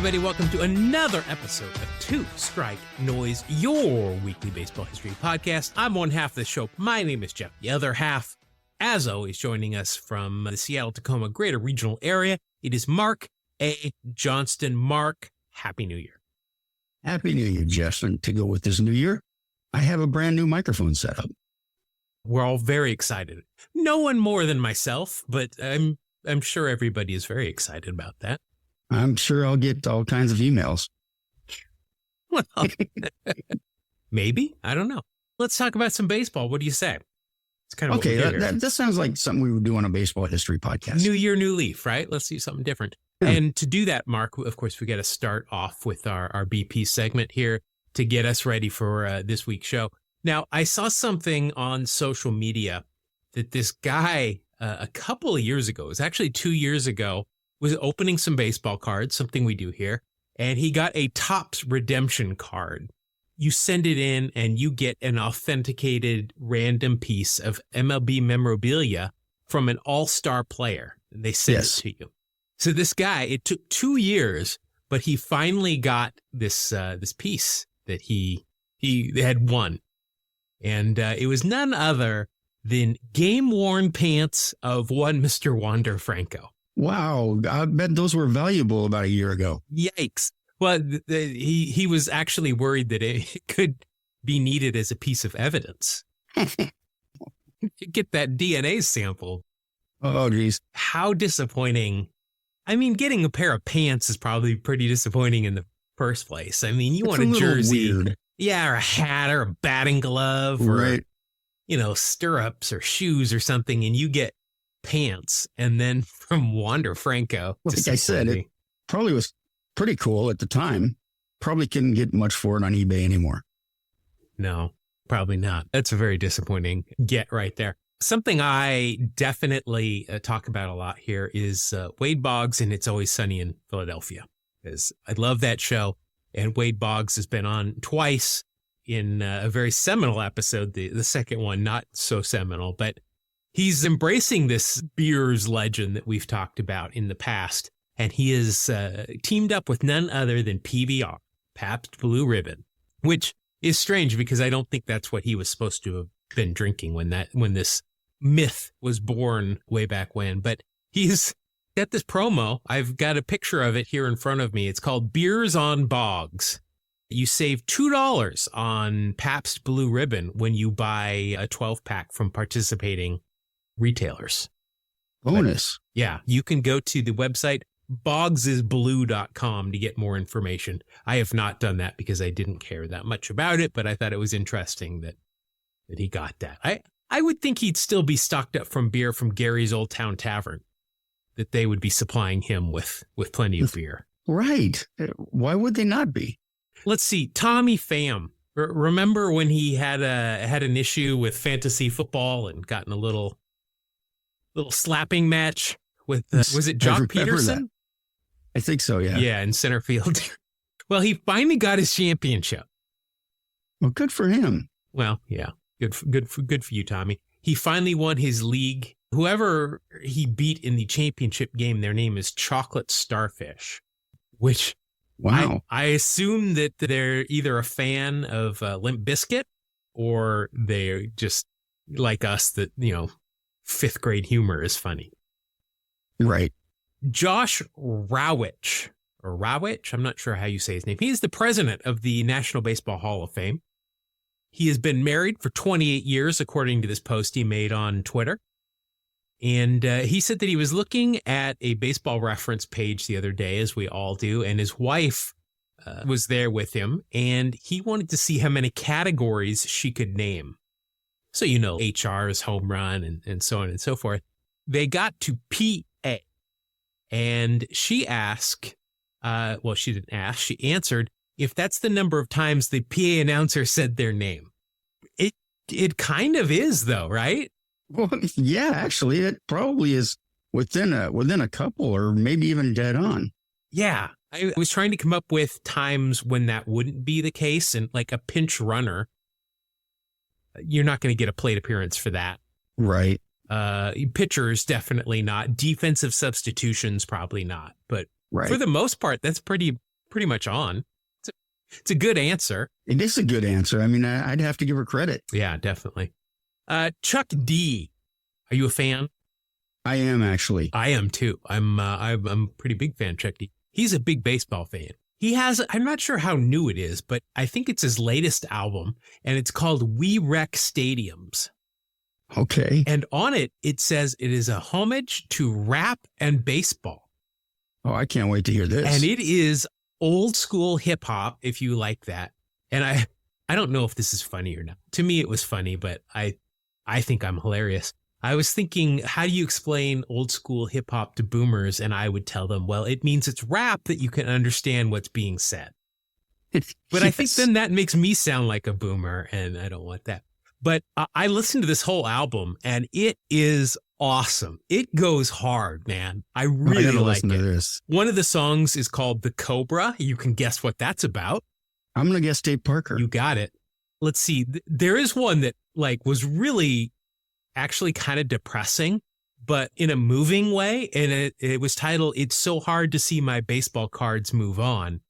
everybody. Welcome to another episode of Two Strike Noise, your weekly baseball history podcast. I'm one half of the show. My name is Jeff. The other half, as always, joining us from the Seattle-Tacoma Greater Regional Area, it is Mark A. Johnston. Mark, Happy New Year. Happy New Year, Jeff. And to go with this new year, I have a brand new microphone set up. We're all very excited. No one more than myself, but I'm sure everybody is very excited about that. I'm sure I'll get all kinds of emails. Well, maybe. I don't know. Let's talk about some baseball. What do you say? It's kind of okay. That sounds like something we would do on a baseball history podcast. New year, new leaf, right? Let's do something different. Yeah. And to do that, Mark, of course, we got to start off with our BP segment here to get us ready for this week's show. Now, I saw something on social media that this guy a couple of years ago, it was actually 2 years ago, was opening some baseball cards, something we do here, and he got a Topps redemption card. You send it in and you get an authenticated random piece of MLB memorabilia from an all-star player. They send it to you. So this guy, it took 2 years, but he finally got this piece that he had won. And it was none other than game-worn pants of one Mr. Wander Franco. Wow, I bet those were valuable about a year ago. Yikes. Well, he was actually worried that it could be needed as a piece of evidence. You get that DNA sample. Oh, geez. How disappointing. I mean, getting a pair of pants is probably pretty disappointing in the first place. I mean, you want a jersey. Weird. Yeah, or a hat or a batting glove or, right. Stirrups or shoes or something, and you get pants, and then from Wander Franco. Like I said, it probably was pretty cool at the time. Probably couldn't get much for it on eBay anymore. No, probably not. That's a very disappointing get right there. Something I definitely talk about a lot here is Wade Boggs and It's Always Sunny in Philadelphia. Because I love that show, and Wade Boggs has been on twice in a very seminal episode. The second one, not so seminal, but he's embracing this Beers legend that we've talked about in the past, and he is teamed up with none other than PBR, Pabst Blue Ribbon, which is strange because I don't think that's what he was supposed to have been drinking when this myth was born way back when. But he's got this promo. I've got a picture of it here in front of me. It's called Beers on Boggs. You save $2 on Pabst Blue Ribbon when you buy a 12-pack from participating retailers. Bonus. But, yeah, you can go to the website boggsisblue.com to get more information. I have not done that because I didn't care that much about it, but I thought it was interesting that he got that. I would think he'd still be stocked up from beer from Gary's Old Town Tavern, that they would be supplying him with plenty of beer. Right. Why would they not be? Let's see. Tommy Pham. Remember when he had an issue with fantasy football and gotten a little slapping match with, was it Jock Peterson? I think so, yeah. Yeah, in center field. Well, he finally got his championship. Well, good for him. Well, yeah, good for you, Tommy. He finally won his league. Whoever he beat in the championship game, their name is Chocolate Starfish, which, wow. I assume that they're either a fan of Limp Bizkit or they're just like us that, fifth grade humor is funny. Right. Josh Rawitch, I'm not sure how you say his name. He is the president of the National Baseball Hall of Fame. He has been married for 28 years, according to this post he made on Twitter. And he said that he was looking at a baseball reference page the other day, as we all do, and his wife was there with him, and he wanted to see how many categories she could name. So, HR is home run and so on and so forth. They got to PA, and she asked, she didn't ask, she answered, if that's the number of times the PA announcer said their name. It kind of is, though, right? Well, yeah, actually, it probably is within a couple or maybe even dead on. Yeah. I was trying to come up with times when that wouldn't be the case, and like a pinch runner, you're not going to get a plate appearance for that. Right. Pitchers, definitely not. Defensive substitutions, probably not. But right. For the most part, that's pretty pretty much on. It's a good answer. It is a good answer. I mean, I'd have to give her credit. Yeah, definitely. Chuck D. Are you a fan? I am, actually. I am too. I'm a pretty big fan of Chuck D. He's a big baseball fan. He has, I'm not sure how new it is, but I think it's his latest album, and it's called We Wreck Stadiums. Okay. And on it, it says it is a homage to rap and baseball. Oh, I can't wait to hear this. And it is old school hip hop, if you like that. And I don't know if this is funny or not. To me, it was funny, but I think I'm hilarious. I was thinking, how do you explain old school hip hop to boomers? And I would tell them, well, it means it's rap that you can understand what's being said. But yes. I think then that makes me sound like a boomer, and I don't want that. But I listened to this whole album, and it is awesome. It goes hard, man. I really like it. This. One of the songs is called The Cobra. You can guess what that's about. I'm going to guess Dave Parker. You got it. Let's see. There is one that was really actually kind of depressing, but in a moving way. And it was titled, It's So Hard to See My Baseball Cards Move On.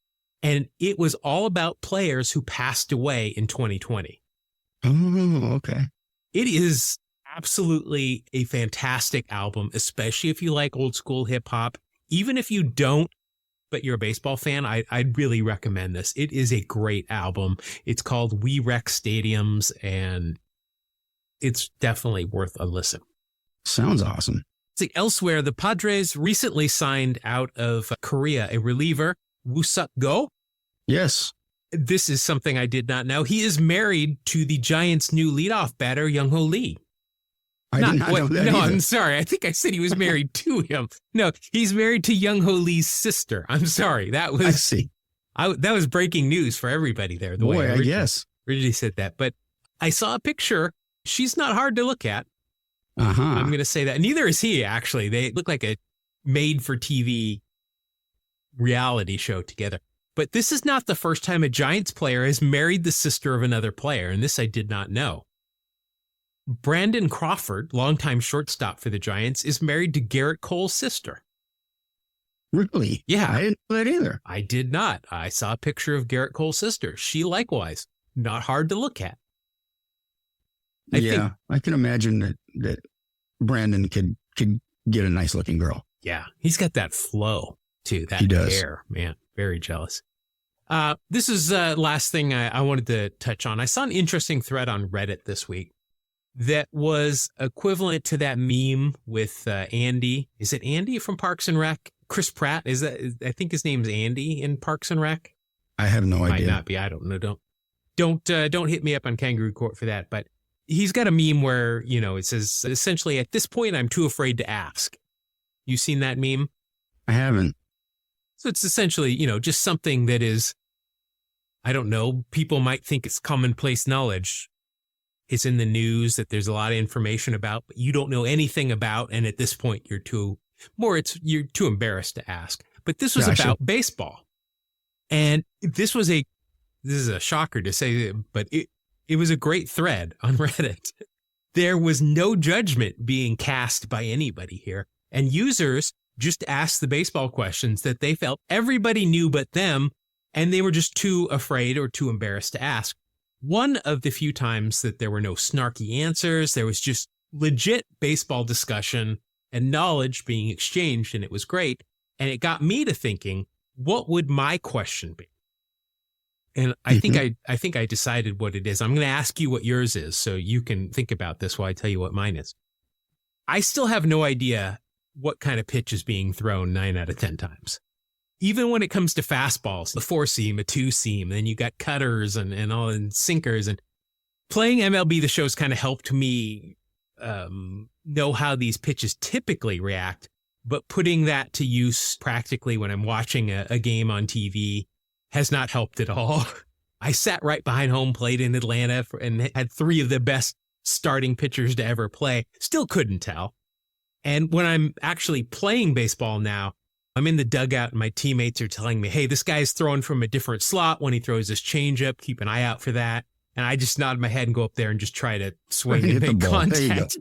And it was all about players who passed away in 2020. Oh, okay. It is absolutely a fantastic album, especially if you like old school hip hop. Even if you don't, but you're a baseball fan, I'd really recommend this. It is a great album. It's called We Wreck Stadiums, and it's definitely worth a listen. Sounds awesome. See, elsewhere, the Padres recently signed out of Korea a reliever, Woo-Suk Go. Yes. This is something I did not know. He is married to the Giants' new leadoff batter, Young-Ho Lee. I did not know that No, either. I'm sorry. I think I said he was married to him. No, he's married to Young-Ho Lee's sister. I'm sorry. That was I see. That was breaking news for everybody there. The Boy, way I guess. Originally said that. But I saw a picture. She's not hard to look at. Uh-huh. I'm going to say that. Neither is he, actually. They look like a made-for-TV reality show together. But this is not the first time a Giants player has married the sister of another player, and this I did not know. Brandon Crawford, longtime shortstop for the Giants, is married to Garrett Cole's sister. Really? Yeah. I didn't know that either. I did not. I saw a picture of Garrett Cole's sister. She likewise, not hard to look at. I can imagine that Brandon could get a nice looking girl. Yeah, he's got that flow too. That he does. hair, man. Very jealous. This is last thing I wanted to touch on. I saw an interesting thread on Reddit this week that was equivalent to that meme with Andy. Is it Andy from Parks and Rec? Chris Pratt? I think his name's Andy in Parks and Rec. I have no idea. Might not be. I don't know. Don't hit me up on Kangaroo Court for that. But he's got a meme where, it says essentially, at this point, I'm too afraid to ask. You seen that meme? I haven't. So it's essentially, just something that is, I don't know, people might think it's commonplace knowledge. It's in the news that there's a lot of information about, but you don't know anything about. And at this point, you're too embarrassed to ask. But this was about baseball. And this is a shocker to say, but it was a great thread on Reddit. There was no judgment being cast by anybody here. And users just asked the baseball questions that they felt everybody knew but them, and they were just too afraid or too embarrassed to ask. One of the few times that there were no snarky answers, there was just legit baseball discussion and knowledge being exchanged, and it was great. And it got me to thinking, what would my question be? And I think I decided what it is. I'm going to ask you what yours is, so you can think about this while I tell you what mine is. I still have no idea what kind of pitch is being thrown 9 out of 10 times. Even when it comes to fastballs, the 4-seam, a 2-seam, then you got cutters and sinkers. And playing MLB The Show's kind of helped me know how these pitches typically react, but putting that to use practically when I'm watching a game on TV has not helped at all. I sat right behind home plate in Atlanta and had 3 of the best starting pitchers to ever play. Still couldn't tell. And when I'm actually playing baseball now, I'm in the dugout and my teammates are telling me, hey, this guy's throwing from a different slot when he throws his changeup. Keep an eye out for that. And I just nod my head and go up there and just try to swing and make contact.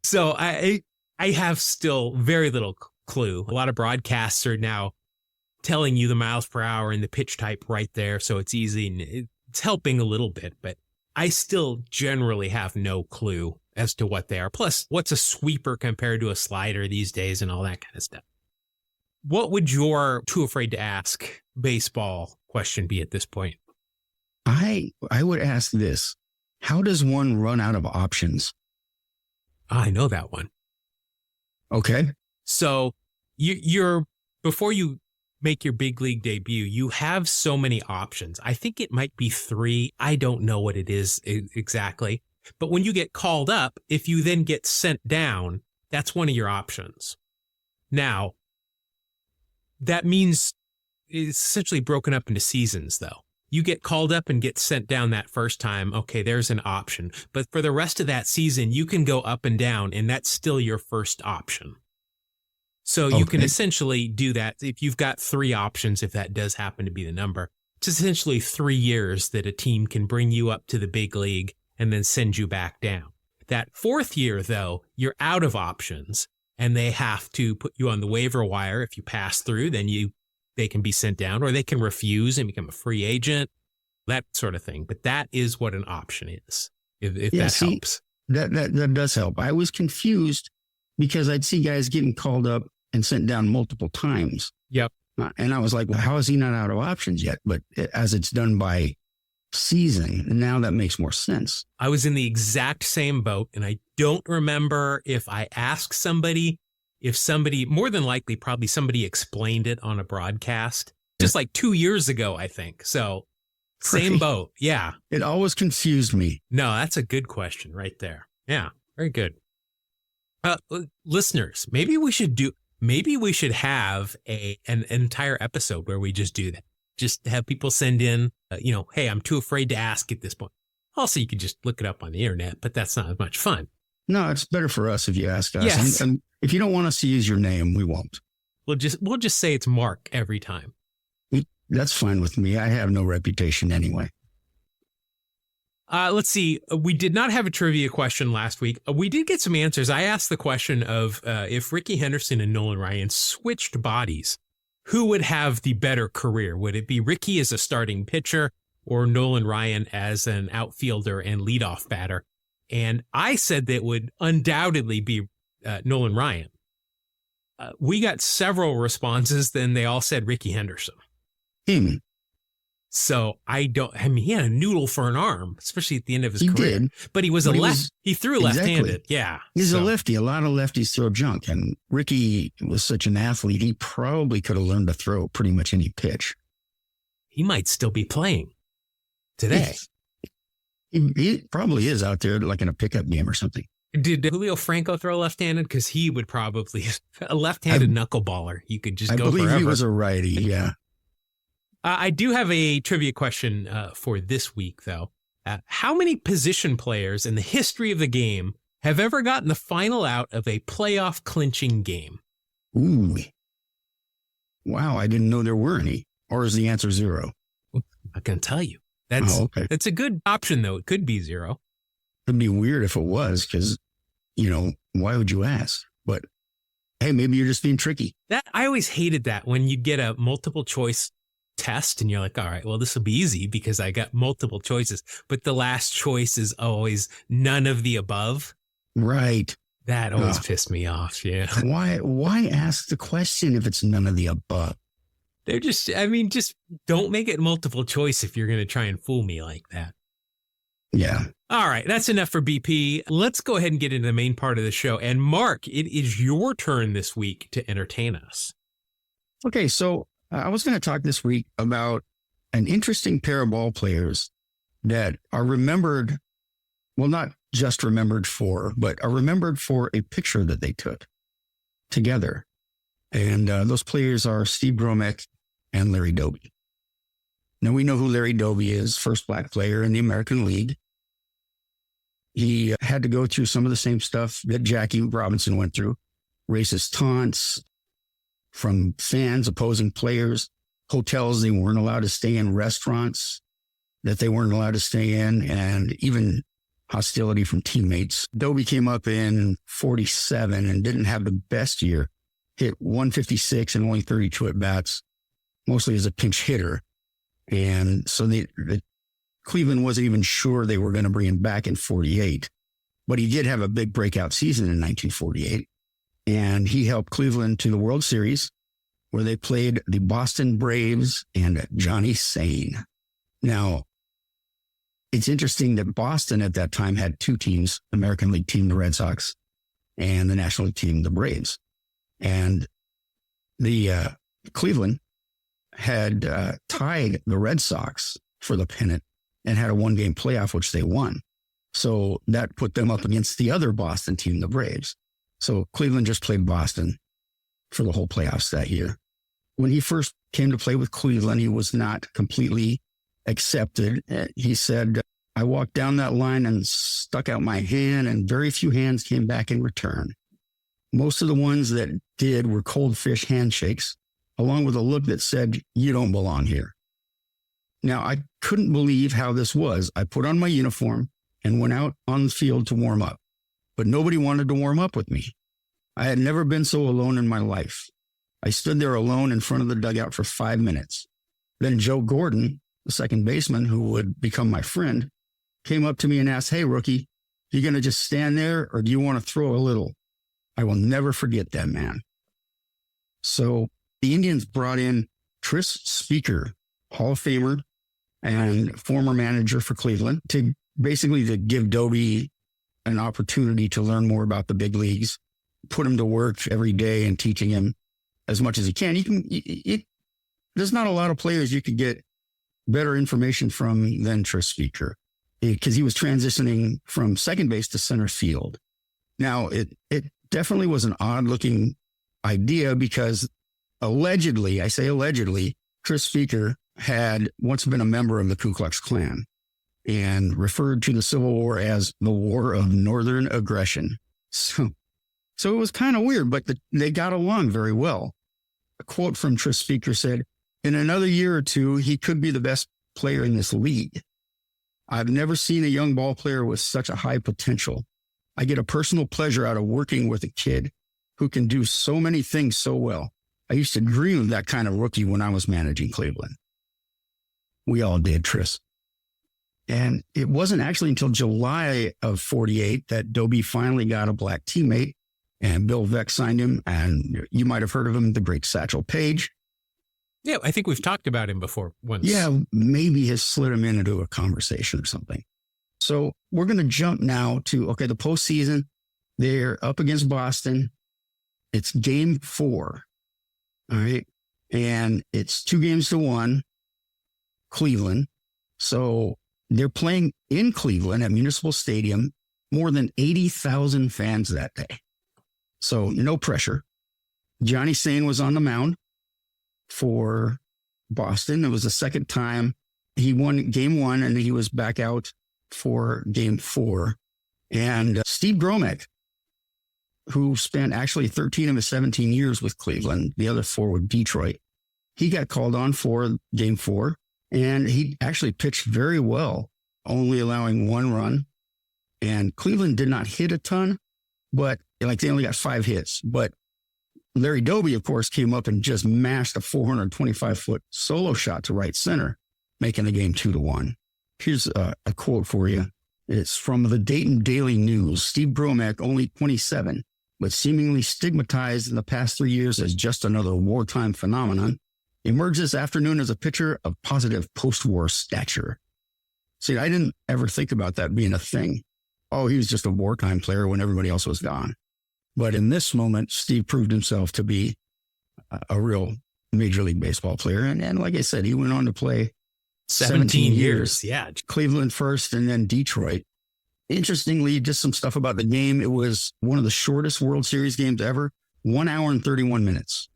So I have still very little clue. A lot of broadcasts are now telling you the miles per hour and the pitch type right there. So it's easy and it's helping a little bit, but I still generally have no clue as to what they are. Plus, what's a sweeper compared to a slider these days and all that kind of stuff. What would your too afraid to ask baseball question be at this point? I would ask this. How does one run out of options? I know that one. Okay. So you're before you make your big league debut, you have so many options. I think it might be 3. I don't know what it is exactly. But when you get called up, if you then get sent down, that's one of your options. Now, that means it's essentially broken up into seasons, though. You get called up and get sent down that first time. Okay, there's an option. But for the rest of that season, you can go up and down, and that's still your first option. So you can essentially do that if you've got 3 options, if that does happen to be the number. It's essentially 3 years that a team can bring you up to the big league and then send you back down. That 4th year, though, you're out of options, and they have to put you on the waiver wire. If you pass through, then they can be sent down, or they can refuse and become a free agent, that sort of thing. But that is what an option is, if that helps. That does help. I was confused because I'd see guys getting called up and sent down multiple times. Yep. And I was like, well, how is he not out of options yet? But as it's done by season, now that makes more sense. I was in the exact same boat, and I don't remember if I asked somebody, if somebody, more than likely, probably somebody explained it on a broadcast just like 2 years ago, I think. So same boat. Yeah. It always confused me. No, that's a good question right there. Yeah. Very good. Listeners, maybe we should have an entire episode where we just do that. Just have people send in, hey, I'm too afraid to ask at this point. Also, you could just look it up on the internet, but that's not as much fun. No, it's better for us if you ask us. Yes. And if you don't want us to use your name, we won't. We'll just say it's Mark every time. That's fine with me. I have no reputation anyway. Let's see. We did not have a trivia question last week. We did get some answers. I asked the question of if Ricky Henderson and Nolan Ryan switched bodies, who would have the better career? Would it be Ricky as a starting pitcher or Nolan Ryan as an outfielder and leadoff batter? And I said that would undoubtedly be Nolan Ryan. We got several responses. Then they all said Ricky Henderson. So he had a noodle for an arm, especially at the end of his career. Did, but he was he threw left-handed. Yeah. He's a lefty. A lot of lefties throw junk. And Ricky was such an athlete, he probably could have learned to throw pretty much any pitch. He might still be playing today. He probably is out there like in a pickup game or something. Did Julio Franco throw left-handed? Because he would probably, a left-handed knuckleballer. You could just go forever. I believe he was a righty, yeah. I do have a trivia question for this week, though. How many position players in the history of the game have ever gotten the final out of a playoff clinching game? Ooh. Wow, I didn't know there were any. Or is the answer 0? I can tell you. That's a good option, though. It could be 0. It'd be weird if it was, because, why would you ask? But, hey, maybe you're just being tricky. I always hated that when you get a multiple choice test and you're like, all right, well, this will be easy because I got multiple choices, but the last choice is always none of the above. Right. That always pissed me off. Yeah. Why ask the question if it's none of the above? They're just don't make it multiple choice if you're going to try and fool me like that. Yeah. All right. That's enough for BP. Let's go ahead and get into the main part of the show. And Mark, it is your turn this week to entertain us. Okay. So I was going to talk this week about an interesting pair of ball players that are remembered, well, not just remembered for, but are remembered for a picture that they took together. And those players are Steve Gromek and Larry Doby. Now, we know who Larry Doby is, first black player in the American League. He had to go through some of the same stuff that Jackie Robinson went through, racist taunts from fans, opposing players, hotels they weren't allowed to stay in, restaurants that they weren't allowed to stay in, and even hostility from teammates. Doby came up in 47 and didn't have the best year, hit 156 and only 32 at-bats. mostly as a pinch hitter. And so Cleveland wasn't even sure they were going to bring him back in 48. But he did have a big breakout season in 1948. And he helped Cleveland to the World Series, where they played the Boston Braves and Johnny Sane. Now, it's interesting that Boston at that time had two teams, the American League team, the Red Sox, and the National League team, the Braves. And the Cleveland had tied the Red Sox for the pennant and had a one-game playoff, which they won. So that put them up against the other Boston team, the Braves. So Cleveland just played Boston for the whole playoffs that year. When he first came to play with Cleveland, he was not completely accepted. He said, I walked down that line and stuck out my hand, and very few hands came back in return. Most of the ones that did were cold fish handshakes, along with a look that said, you don't belong here. Now, I couldn't believe how this was. I put on my uniform and went out on the field to warm up, but nobody wanted to warm up with me. I had never been so alone in my life. I stood there alone in front of the dugout for 5 minutes. Then Joe Gordon, the second baseman who would become my friend, came up to me and asked, hey, rookie, you going to just stand there or do you want to throw a little? I will never forget that man. So the Indians brought in Tris Speaker, Hall of Famer and former manager for Cleveland, to give Doby an opportunity to learn more about the big leagues, put him to work every day and teaching him as much as he can. There's not a lot of players you could get better information from than Tris Speaker, because he was transitioning from second base to center field. Now, it definitely was an odd looking idea because allegedly, I say allegedly, Tris Speaker had once been a member of the Ku Klux Klan and referred to the Civil War as the War of Northern Aggression. So it was kind of weird, but they got along very well. A quote from Tris Speaker said, in another year or two, he could be the best player in this league. I've never seen a young ball player with such a high potential. I get a personal pleasure out of working with a kid who can do so many things so well. I used to dream of that kind of rookie when I was managing Cleveland. We all did, Tris. And it wasn't actually until July of 48 that Doby finally got a black teammate, and Bill Veeck signed him. And you might have heard of him, the great Satchel Paige. Yeah, I think we've talked about him before once. Yeah, maybe has slid him into a conversation or something. So we're going to jump now to, the postseason. They're up against Boston. It's game 4. All right. And it's 2-1, Cleveland. So they're playing in Cleveland at Municipal Stadium, more than 80,000 fans that day. So no pressure. Johnny Sane was on the mound for Boston. It was the second time he won game 1, and he was back out for game 4. And Steve Gromek, who spent actually 13 of his 17 years with Cleveland, the other 4 with Detroit, he got called on for game 4, and he actually pitched very well, only allowing 1 run. And Cleveland did not hit a ton, but they only got 5 hits. But Larry Doby, of course, came up and just mashed a 425-foot solo shot to right center, making the game 2-1. Here's a quote for you. It's from the Dayton Daily News. Steve Gromek, only 27, but seemingly stigmatized in the past 3 years as just another wartime phenomenon, emerged this afternoon as a pitcher of positive post-war stature. See, I didn't ever think about that being a thing. Oh, he was just a wartime player when everybody else was gone. But in this moment, Steve proved himself to be a real Major League Baseball player. And like I said, he went on to play 17 years. Yeah. Cleveland first and then Detroit. Interestingly, just some stuff about the game. It was one of the shortest World Series games ever, 1 hour and 31 minutes,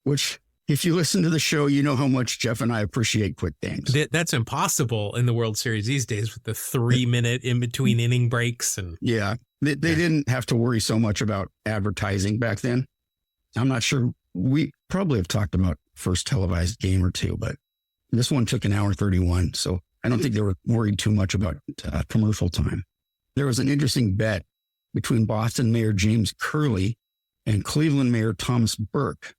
which if you listen to the show, you know how much Jeff and I appreciate quick games. That's impossible in the World Series these days with the 3-minute in between inning breaks. And yeah, they didn't have to worry so much about advertising back then. I'm not sure. We probably have talked about first televised game or two, but this one took 1 hour 31. So I don't think they were worried too much about commercial time. There was an interesting bet between Boston Mayor James Curley and Cleveland Mayor Thomas Burke.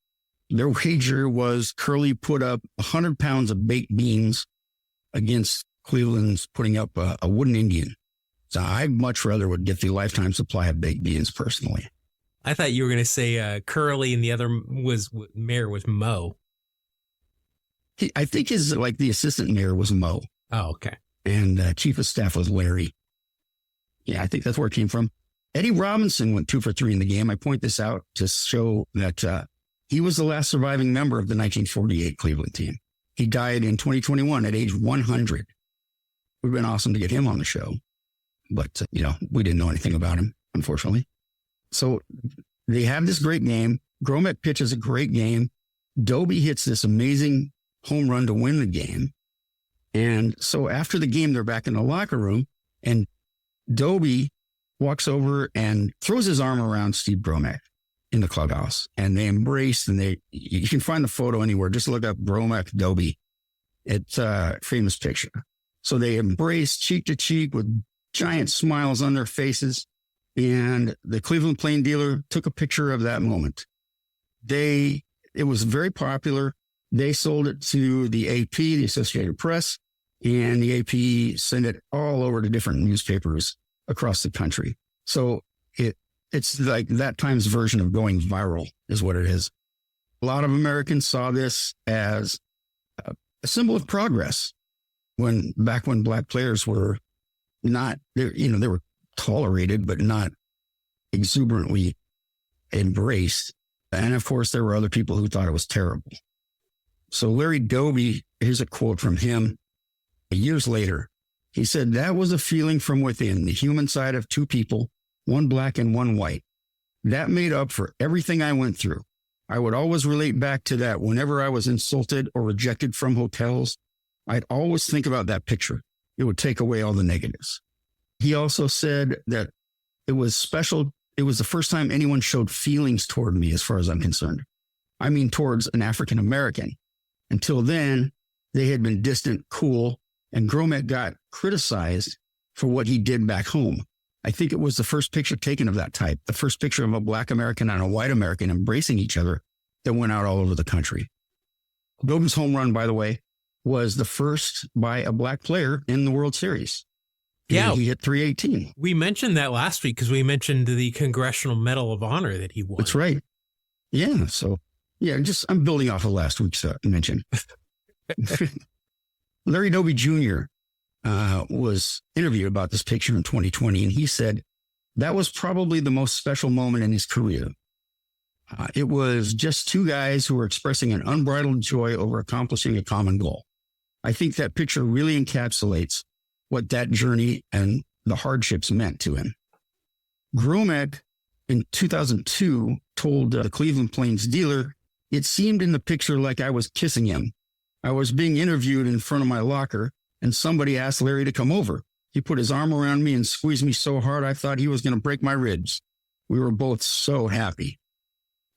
Their wager was Curly put up 100 pounds of baked beans against Cleveland's putting up a wooden Indian. So I much rather would get the lifetime supply of baked beans personally. I thought you were going to say Curly and the other mayor was Mo. I think the assistant mayor was Mo. Oh, okay. And chief of staff was Larry. Yeah, I think that's where it came from. Eddie Robinson went 2 for 3 in the game. I point this out to show that he was the last surviving member of the 1948 Cleveland team. He died in 2021 at age 100. It would have been awesome to get him on the show. But, we didn't know anything about him, unfortunately. So they have this great game. Gromek pitches a great game. Doby hits this amazing home run to win the game. And so after the game, they're back in the locker room, and Doby walks over and throws his arm around Steve Gromek in the clubhouse, and they embraced, and you can find the photo anywhere. Just look up Gromek Doby. It's a famous picture. So they embraced cheek to cheek with giant smiles on their faces. And the Cleveland Plain Dealer took a picture of that moment. It was very popular. They sold it to the AP, the Associated Press, and the AP sent it all over to different newspapers across the country. So it's like that time's version of going viral is what it is. A lot of Americans saw this as a symbol of progress back when black players were not, they were tolerated, but not exuberantly embraced. And of course, there were other people who thought it was terrible. So Larry Doby, here's a quote from him years later. He said, "That was a feeling from within, the human side of two people, one black and one white. That made up for everything I went through. I would always relate back to that whenever I was insulted or rejected from hotels. I'd always think about that picture. It would take away all the negatives." He also said that it was special. It was the first time anyone showed feelings toward me, as far as I'm concerned. I mean, towards an African American. Until then, they had been distant, cool, and Gromek got criticized for what he did back home. I think it was the first picture taken of that type, the first picture of a black American and a white American embracing each other that went out all over the country. Doby's home run, by the way, was the first by a black player in the World Series. Yeah. He hit 318. We mentioned that last week because we mentioned the Congressional Medal of Honor that he won. That's right. Yeah. So, I'm building off of last week's mention. Larry Doby Jr. Was interviewed about this picture in 2020, and he said that was probably the most special moment in his career. It was just two guys who were expressing an unbridled joy over accomplishing a common goal. I think that picture really encapsulates what that journey and the hardships meant to him. Gromek in 2002 told the Cleveland Plains Dealer, "It seemed in the picture like I was kissing him. I was being interviewed in front of my locker, and somebody asked Larry to come over. He put his arm around me and squeezed me so hard I thought he was going to break my ribs. We were both so happy."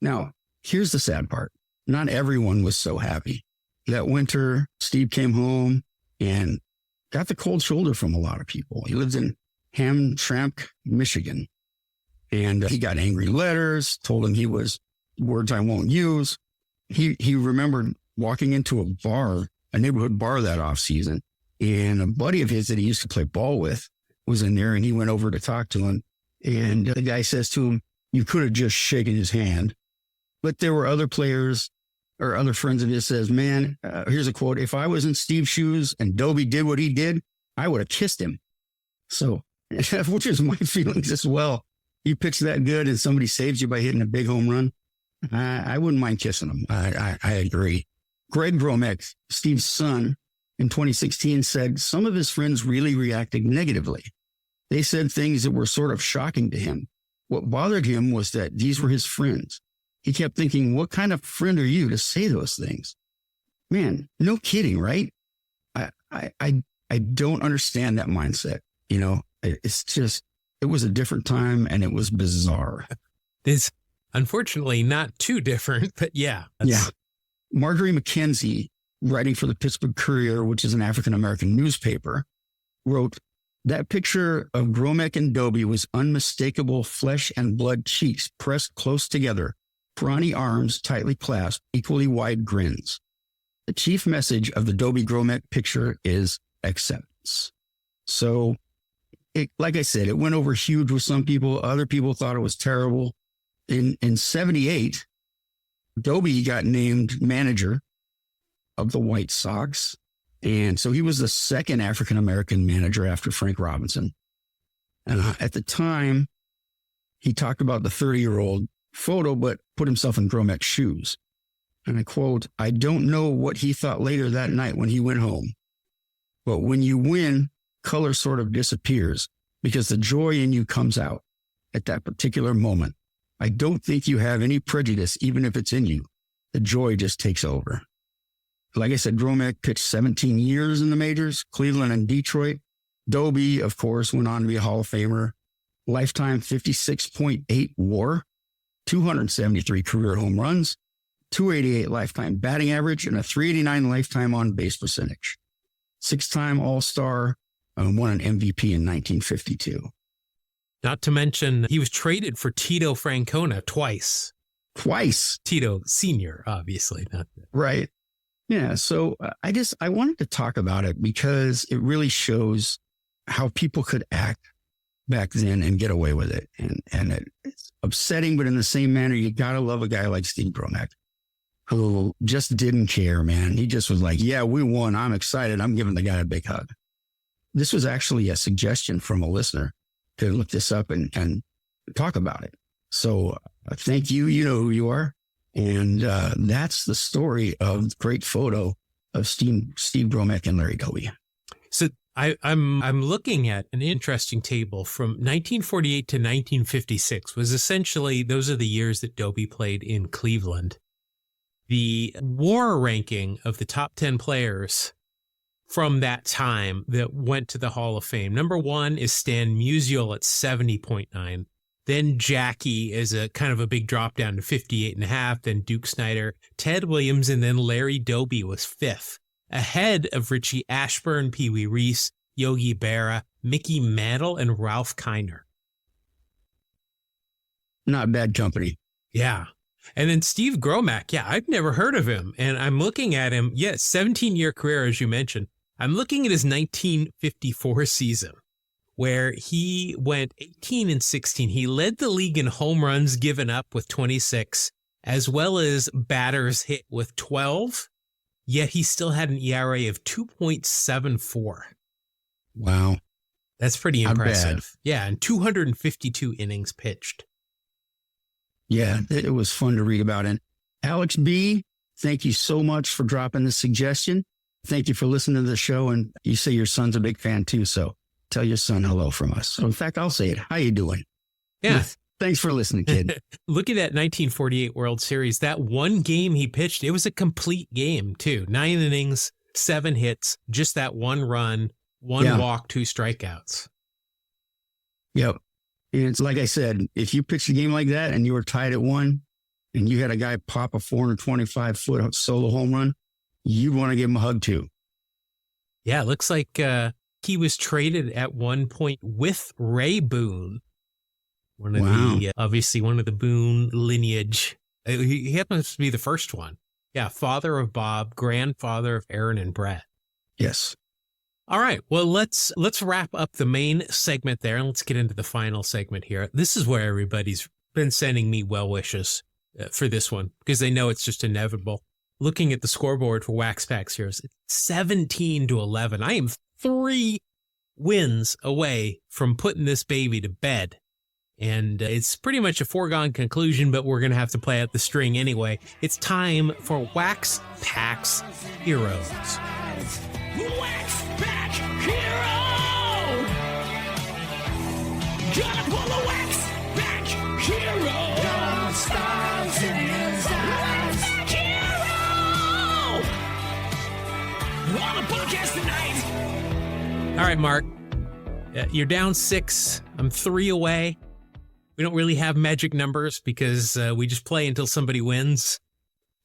Now, here's the sad part. Not everyone was so happy. That winter, Steve came home and got the cold shoulder from a lot of people. He lives in Hamtramck, Michigan. And he got angry letters, told him he was words I won't use. He remembered walking into a neighborhood bar that off season. And a buddy of his that he used to play ball with was in there, and he went over to talk to him. And the guy says to him, "You could have just shaken his hand." But there were other players or other friends of his says, "Man, here's a quote. If I was in Steve's shoes and Doby did what he did, I would have kissed him." So, which is my feelings as well. You pitch that good and somebody saves you by hitting a big home run. I wouldn't mind kissing him. I agree. Greg Gromek, Steve's son, in 2016 said some of his friends really reacted negatively. They said things that were sort of shocking to him. What bothered him was that these were his friends. He kept thinking, what kind of friend are you to say those things? Man, no kidding, right? I don't understand that mindset. It's just, it was a different time and it was bizarre. It's unfortunately not too different, but yeah. Yeah. Marjorie McKenzie, writing for the Pittsburgh Courier, which is an African-American newspaper, wrote, "That picture of Gromek and Doby was unmistakable flesh and blood cheeks pressed close together, brawny arms tightly clasped, equally wide grins. The chief message of the Doby Gromek picture is acceptance. So, like I said, it went over huge with some people. Other people thought it was terrible. In 78, Doby got named manager of the White Sox. And so he was the second African-American manager after Frank Robinson. At the time, he talked about the 30-year-old photo, but put himself in Gromek's shoes. And I quote, "I don't know what he thought later that night when he went home. But when you win, color sort of disappears because the joy in you comes out at that particular moment. I don't think you have any prejudice, even if it's in you. The joy just takes over." Like I said, Gromek pitched 17 years in the majors, Cleveland and Detroit. Doby, of course, went on to be a Hall of Famer. Lifetime 56.8 WAR, 273 career home runs, 288 lifetime batting average, and a 389 lifetime on base percentage. 6-time All-Star, won an MVP in 1952. Not to mention, he was traded for Tito Francona twice. Twice. Tito Sr., obviously. Not right. Yeah. So I wanted to talk about it because it really shows how people could act back then and get away with it. And it's upsetting, but in the same manner, you got to love a guy like Steve Gromek, who just didn't care, man. He just was like, yeah, we won. I'm excited. I'm giving the guy a big hug. This was actually a suggestion from a listener to look this up and talk about it. So thank you. You know who you are. And that's the story of the great photo of Steve Gromek and Larry Doby. So I'm looking at an interesting table from 1948 to 1956. Was essentially, those are the years that Doby played in Cleveland. The WAR ranking of the top 10 players from that time that went to the Hall of Fame. Number 1 is Stan Musial at 70.9. Then Jackie is a kind of a big drop down to 58.5. Then Duke Snider, Ted Williams, and then Larry Doby was 5th, ahead of Richie Ashburn, Pee Wee Reese, Yogi Berra, Mickey Mantle, and Ralph Kiner. Not bad company. Yeah. And then Steve Gromek, yeah, I've never heard of him. And I'm looking at him, 17-year career, as you mentioned. I'm looking at his 1954 season, where he went 18-16. He led the league in home runs given up with 26, as well as batters hit with 12, yet he still had an ERA of 2.74. Wow. That's pretty impressive. Yeah, and 252 innings pitched. Yeah, it was fun to read about. And Alex B., thank you so much for dropping the suggestion. Thank you for listening to the show. And you say your son's a big fan too, so tell your son hello from us. So in fact, I'll say it. How you doing? Yeah. Thanks for listening, kid. Look at that 1948 World Series. That one game he pitched, it was a complete game too. 9 innings, 7 hits, just that one run, one walk, 2 strikeouts. Yep. And it's like I said, if you pitched a game like that and you were tied at 1 and you had a guy pop a 425-foot solo home run, you'd want to give him a hug too. Yeah, it looks like he was traded at one point with Ray Boone. One of the, obviously one of the Boone lineage. He happens to be the first one. Yeah, father of Bob, grandfather of Aaron and Brett. Yes. All right. Well, let's wrap up the main segment there and let's get into the final segment here. This is where everybody's been sending me well wishes for this one because they know it's just inevitable. Looking at the scoreboard for Wax Packs Heroes, it's 17-11. I am 3 wins away from putting this baby to bed. And it's pretty much a foregone conclusion, but we're going to have to play out the string anyway. It's time for Wax Packs Heroes. Wax Pack Hero! Gonna pull a Wax Pack Hero! Got stars in his eyes! Wax Pack Hero! On a podcast tonight! All right, Mark. You're down 6. I'm 3 away. We don't really have magic numbers because we just play until somebody wins.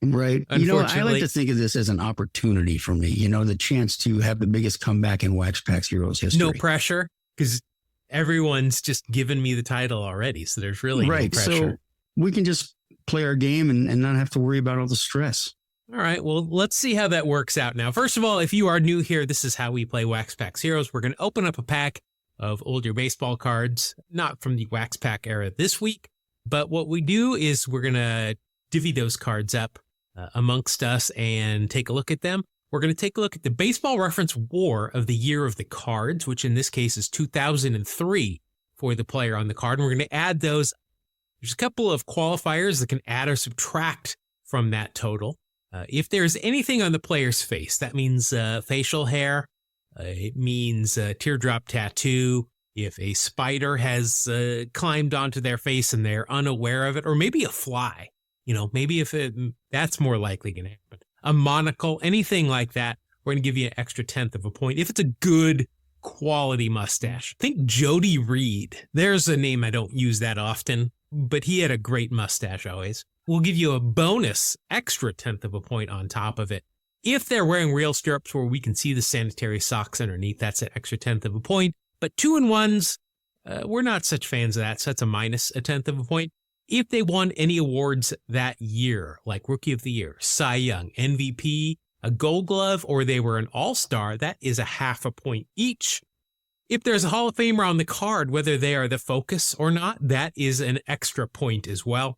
Right. You know, I like to think of this as an opportunity for me, you know, the chance to have the biggest comeback in Wax Packs Heroes history. No pressure because everyone's just given me the title already. So there's really no pressure. So we can just play our game and not have to worry about all the stress. All right, well, let's see how that works out now. First of all, if you are new here, this is how we play Wax Packs Heroes. We're going to open up a pack of older baseball cards, not from the Wax Pack era this week, but what we do is we're going to divvy those cards up amongst us and take a look at them. We're going to take a look at the Baseball Reference War of the Year of the Cards, which in this case is 2003 for the player on the card. And we're going to add those. There's a couple of qualifiers that can add or subtract from that total. If there's anything on the player's face, that means facial hair. It means teardrop tattoo. If a spider has climbed onto their face and they're unaware of it, or maybe a fly, maybe if that's more likely going to happen. A monocle, anything like that, we're going to give you an extra 1/10 of a point. If it's a good quality mustache, think Jody Reed. There's a name I don't use that often, but he had a great mustache always. We'll give you a bonus extra 1/10 of a point on top of it. If they're wearing real stirrups where we can see the sanitary socks underneath, that's an extra 1/10 of a point. But 2-in-1s, we're not such fans of that, so that's a minus 1/10 of a point. If they won any awards that year, like Rookie of the Year, Cy Young, MVP, a Gold Glove, or they were an All-Star, that is a 1/2 a point each. If there's a Hall of Famer on the card, whether they are the focus or not, that is an extra point as well.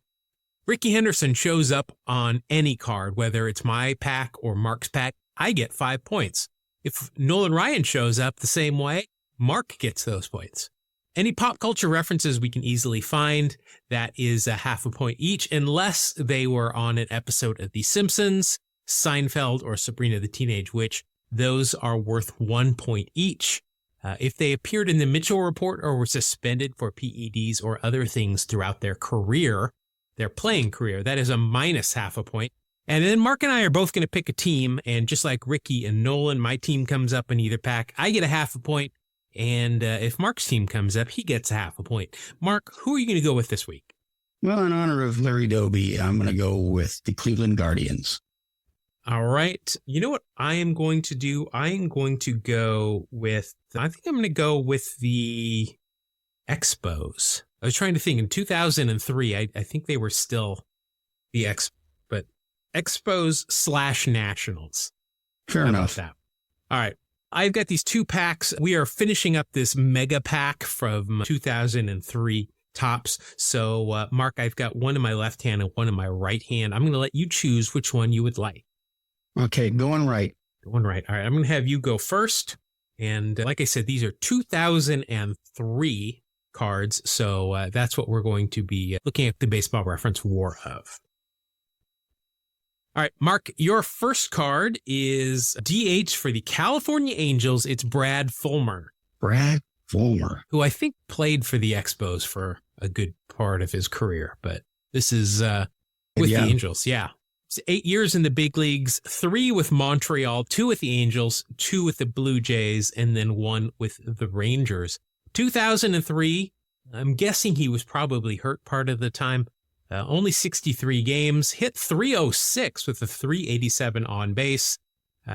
Ricky Henderson shows up on any card, whether it's my pack or Mark's pack, I get 5 points. If Nolan Ryan shows up the same way, Mark gets those points. Any pop culture references we can easily find, that is a 1/2 a point each, unless they were on an episode of The Simpsons, Seinfeld, or Sabrina the Teenage Witch. Those are worth 1 point each. If they appeared in the Mitchell Report or were suspended for PEDs or other things throughout their career, their playing career, that is a minus 1/2 a point. And then Mark and I are both going to pick a team, and just like Ricky and Nolan, my team comes up in either pack. I get a 1/2 a point. And if Mark's team comes up, he gets a 1/2 a point. Mark, who are you going to go with this week? Well, in honor of Larry Doby, I'm going to go with the Cleveland Guardians. All right. You know what I am going to do? I am going to go with, I think I'm going to go with the Expos. I was trying to think in 2003, I think they were still the but Expos/Nationals. Fair enough. That? All right. I've got these 2 packs. We are finishing up this mega pack from 2003 tops. So, Mark, I've got one in my left hand and one in my right hand. I'm going to let you choose which one you would like. Okay, going right. Going right. All right, I'm going to have you go first. And like I said, these are 2003 cards. So that's what we're going to be looking at the Baseball Reference War of. All right, Mark, your first card is DH for the California Angels. It's Brad Fulmer. Brad Fulmer. Who I think played for the Expos for a good part of his career. But this is with the Angels, yeah. It's 8 years in the big leagues, 3 with Montreal, 2 with the Angels, 2 with the Blue Jays, and then 1 with the Rangers. 2003, I'm guessing he was probably hurt part of the time. Only 63 games, hit .306 with a .387 on base,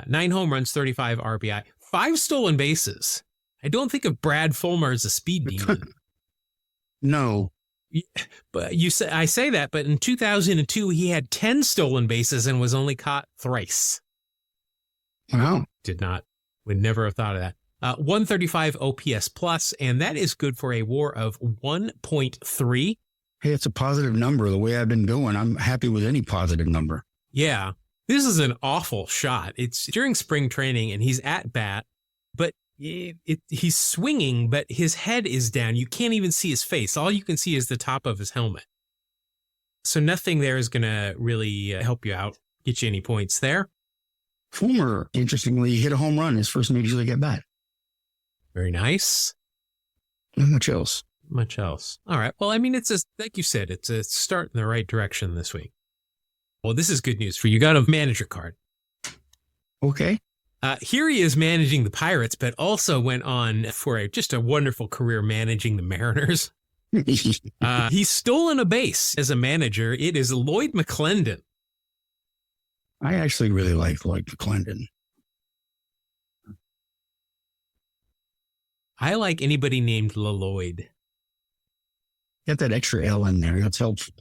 9 home runs, 35 RBI, 5 stolen bases. I don't think of Brad Fulmer as a speed demon. No. But I say that, but in 2002, he had 10 stolen bases and was only caught thrice. Wow. Would never have thought of that. 135 OPS plus, and that is good for a WAR of 1.3. Hey, it's a positive number. The way I've been going, I'm happy with any positive number. Yeah. This is an awful shot. It's during spring training, and he's at bat, but he's swinging, but his head is down. You can't even see his face. All you can see is the top of his helmet. So nothing there is going to really help you out, get you any points there. Fulmer, interestingly, hit a home run his first major league at bat. Very nice. Not much else. Much else. All right. Well, I mean, like you said, it's a start in the right direction this week. Well, this is good news for you. You got a manager card. Okay. Here he is managing the Pirates, but also went on for just a wonderful career managing the Mariners. He's stolen a base as a manager. It is Lloyd McClendon. I actually really like Lloyd McClendon. I like anybody named LaLloyd. Get that extra L in there. That's helpful.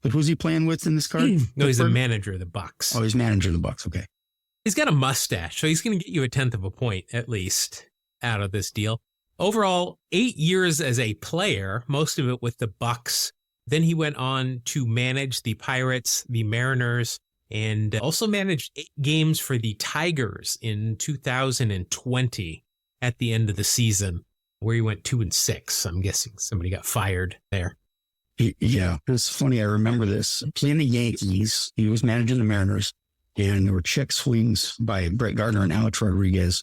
But who's he playing with in this card? No, he's the manager of the Bucks. Oh, he's manager of the Bucks. Okay. He's got a mustache, so he's going to get you a 10th of a point at least out of this deal. Overall, 8 years as a player, most of it with the Bucks. Then he went on to manage the Pirates, the Mariners, and also managed 8 games for the Tigers in 2020 at the end of the season, where he went 2-6. I'm guessing somebody got fired there. Yeah, it's funny. I remember this. Playing the Yankees, he was managing the Mariners, and there were check swings by Brett Gardner and Alex Rodriguez.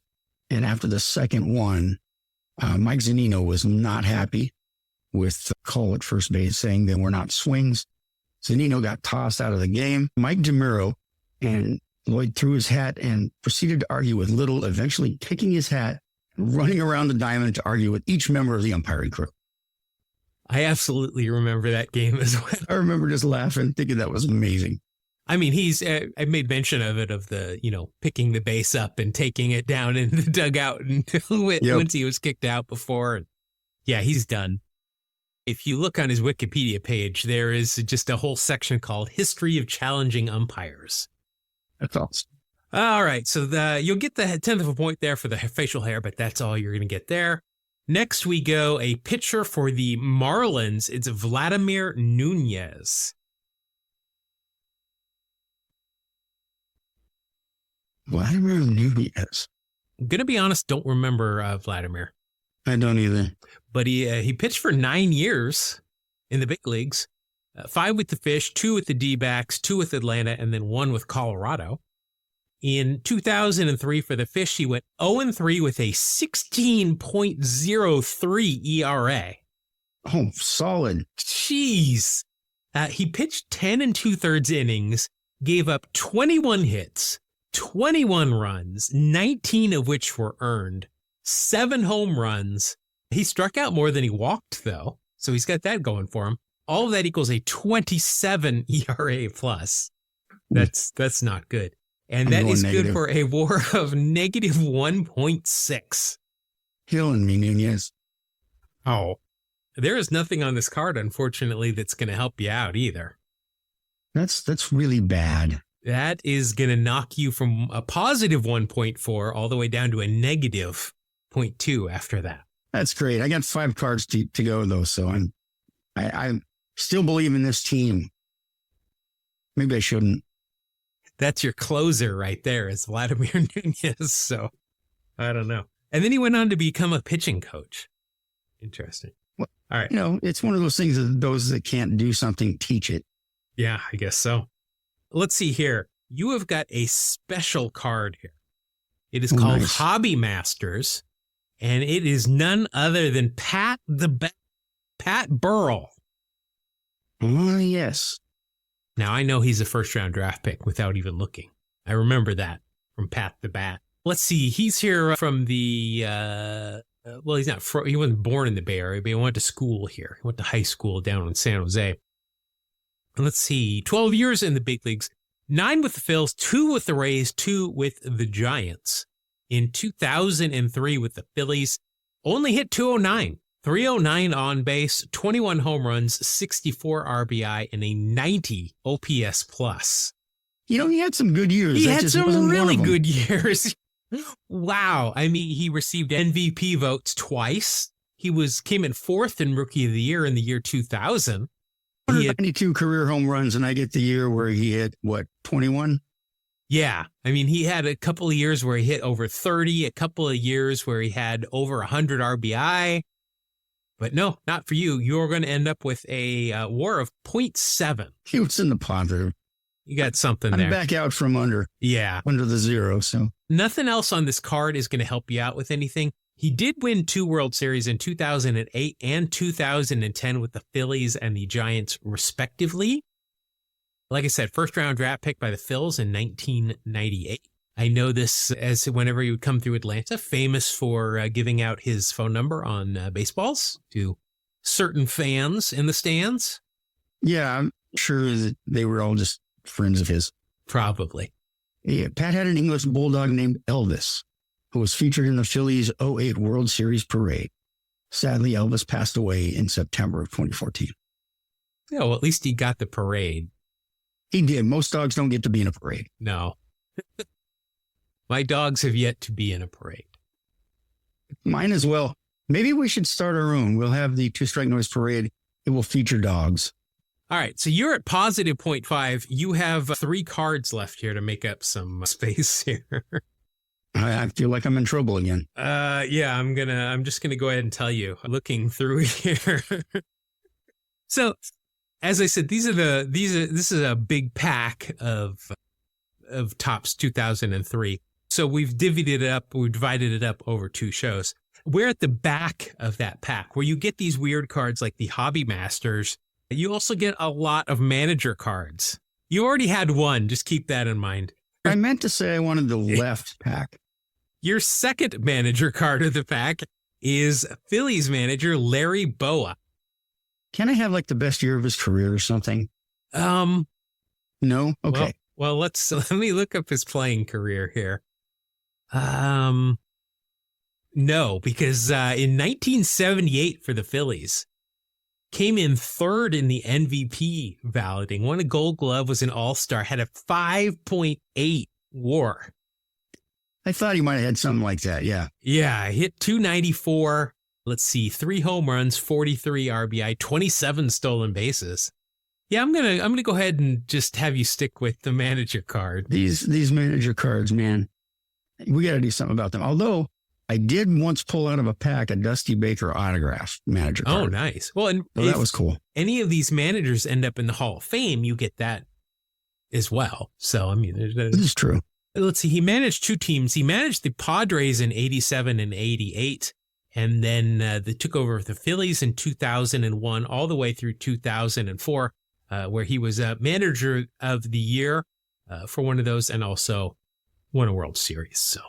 And after the second one, Mike Zunino was not happy with the call at first base, saying they were not swings. Zunino got tossed out of the game. Mike DeMuro and Lloyd threw his hat and proceeded to argue with Little, eventually kicking his hat, running around the diamond to argue with each member of the umpiring crew. I absolutely remember that game as well. I remember just laughing, thinking that was amazing. I mean, I made mention of it, of the, picking the base up and taking it down in the dugout once he was kicked out before. Yeah, he's done. If you look on his Wikipedia page, there is just a whole section called History of Challenging Umpires. That's awesome. All right. So you'll get the 10th of a point there for the facial hair, but that's all you're going to get there. Next, we go a pitcher for the Marlins. It's Vladimir Nunez. Vladimir Nunez. I'm going to be honest, don't remember Vladimir. I don't either. But he pitched for 9 years in the big leagues. 5 with the Fish, 2 with the D-backs, 2 with Atlanta, and then 1 with Colorado. In 2003 for the Fish, he went 0-3 with a 16.03 ERA. Oh, solid. Jeez. He pitched 10 2/3 innings, gave up 21 hits, 21 runs, 19 of which were earned, 7 home runs. He struck out more than he walked, though, so he's got that going for him. All of that equals a 27 ERA plus. That's not good. And that is negative. Good for a WAR of negative 1.6. Killing me, Nunez. Oh, there is nothing on this card, unfortunately, that's going to help you out either. That's really bad. That is going to knock you from a positive 1.4 all the way down to a negative 0.2 after that. That's great. I got 5 cards to go, though, so I still believe in this team. Maybe I shouldn't. That's your closer right there, is Vladimir Nunez. So I don't know. And then he went on to become a pitching coach. Interesting. Well, all right. It's one of those things that those that can't do something teach it. Yeah, I guess so. Let's see here. You have got a special card here. It is called Hobby Masters, and it is none other than Pat Burrell. Oh, yes. Now, I know he's a first-round draft pick without even looking. I remember that from Pat the Bat. Let's see. He's here from the, he's not, he wasn't born in the Bay Area, but he went to school here. He went to high school down in San Jose. Let's see. 12 years in the big leagues. 9 with the Phils, 2 with the Rays, 2 with the Giants. In 2003 with the Phillies, only hit 209. 309 on base, 21 home runs, 64 RBI, and a 90 OPS plus. He had some good years. He had some really good years. Wow. I mean, he received MVP votes twice. He came in 4th in Rookie of the Year in the year 2000. 192 career home runs, and I get the year where he hit, 21? Yeah. I mean, he had a couple of years where he hit over 30, a couple of years where he had over 100 RBI. But no, not for you. You're going to end up with a WAR of 0.7. He was in the positive. You got something there. I'm back out from under. Yeah. Under the 0, so. Nothing else on this card is going to help you out with anything. He did win 2 World Series in 2008 and 2010 with the Phillies and the Giants, respectively. Like I said, first-round draft pick by the Phils in 1998. I know this as whenever he would come through Atlanta, famous for giving out his phone number on baseballs to certain fans in the stands. Yeah, I'm sure that they were all just friends of his. Probably. Yeah, Pat had an English bulldog named Elvis, who was featured in the Phillies' '08 World Series parade. Sadly, Elvis passed away in September of 2014. Yeah, well, at least he got the parade. He did. Most dogs don't get to be in a parade. No. My dogs have yet to be in a parade. Mine as well. Maybe we should start our own. We'll have the Two Strike Noise Parade. It will feature dogs. All right, so you're at positive 0.5. You have 3 cards left here to make up some space here. I feel like I'm in trouble again. Yeah, I'm just gonna go ahead and tell you. Looking through here. So, as I said, this is a big pack of Topps 2003. So we've divided it up over 2 shows. We're at the back of that pack where you get these weird cards like the Hobby Masters. You also get a lot of manager cards. You already had one. Just keep that in mind. I meant to say I wanted the left pack. Your second manager card of the pack is Phillies manager Larry Boa. Can I have like the best year of his career or something? No? Okay. Well, let me look up his playing career here. No, because in 1978 for the Phillies, came in 3rd in the MVP balloting, won a Gold Glove, was an All-Star, had a 5.8 WAR. I thought he might have had something like that. Yeah. Yeah, hit 294. Let's see, 3 home runs, 43 RBI, 27 stolen bases. Yeah, I'm gonna go ahead and just have you stick with the manager card. These manager cards, man, we got to do something about them. Although I did once pull out of a pack a Dusty Baker autograph manager card. Oh, nice. Well, and so that was cool. Any of these managers end up in the Hall of Fame, you get that as well. So, I mean, this is true. Let's see. He managed 2 teams. He managed the Padres in 87 and 88. And then they took over the Phillies in 2001, all the way through 2004, where he was manager of the year for one of those and also won a World Series. So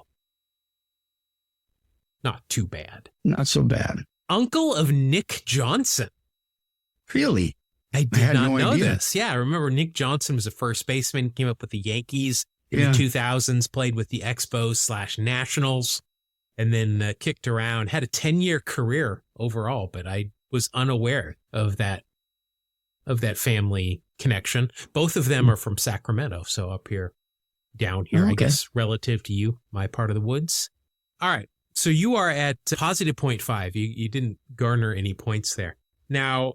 not too bad. Not so bad. Uncle of Nick Johnson. Really? I did not know this. Yeah, I remember Nick Johnson was a first baseman, came up with the Yankees in the 2000s, played with the Expos/Nationals, and then kicked around, had a 10-year career overall, but I was unaware of that family connection. Both of them are from Sacramento, so up here, down here, I guess, relative to you, my part of the woods. All right, so you are at positive 0.5. You didn't garner any points there. Now,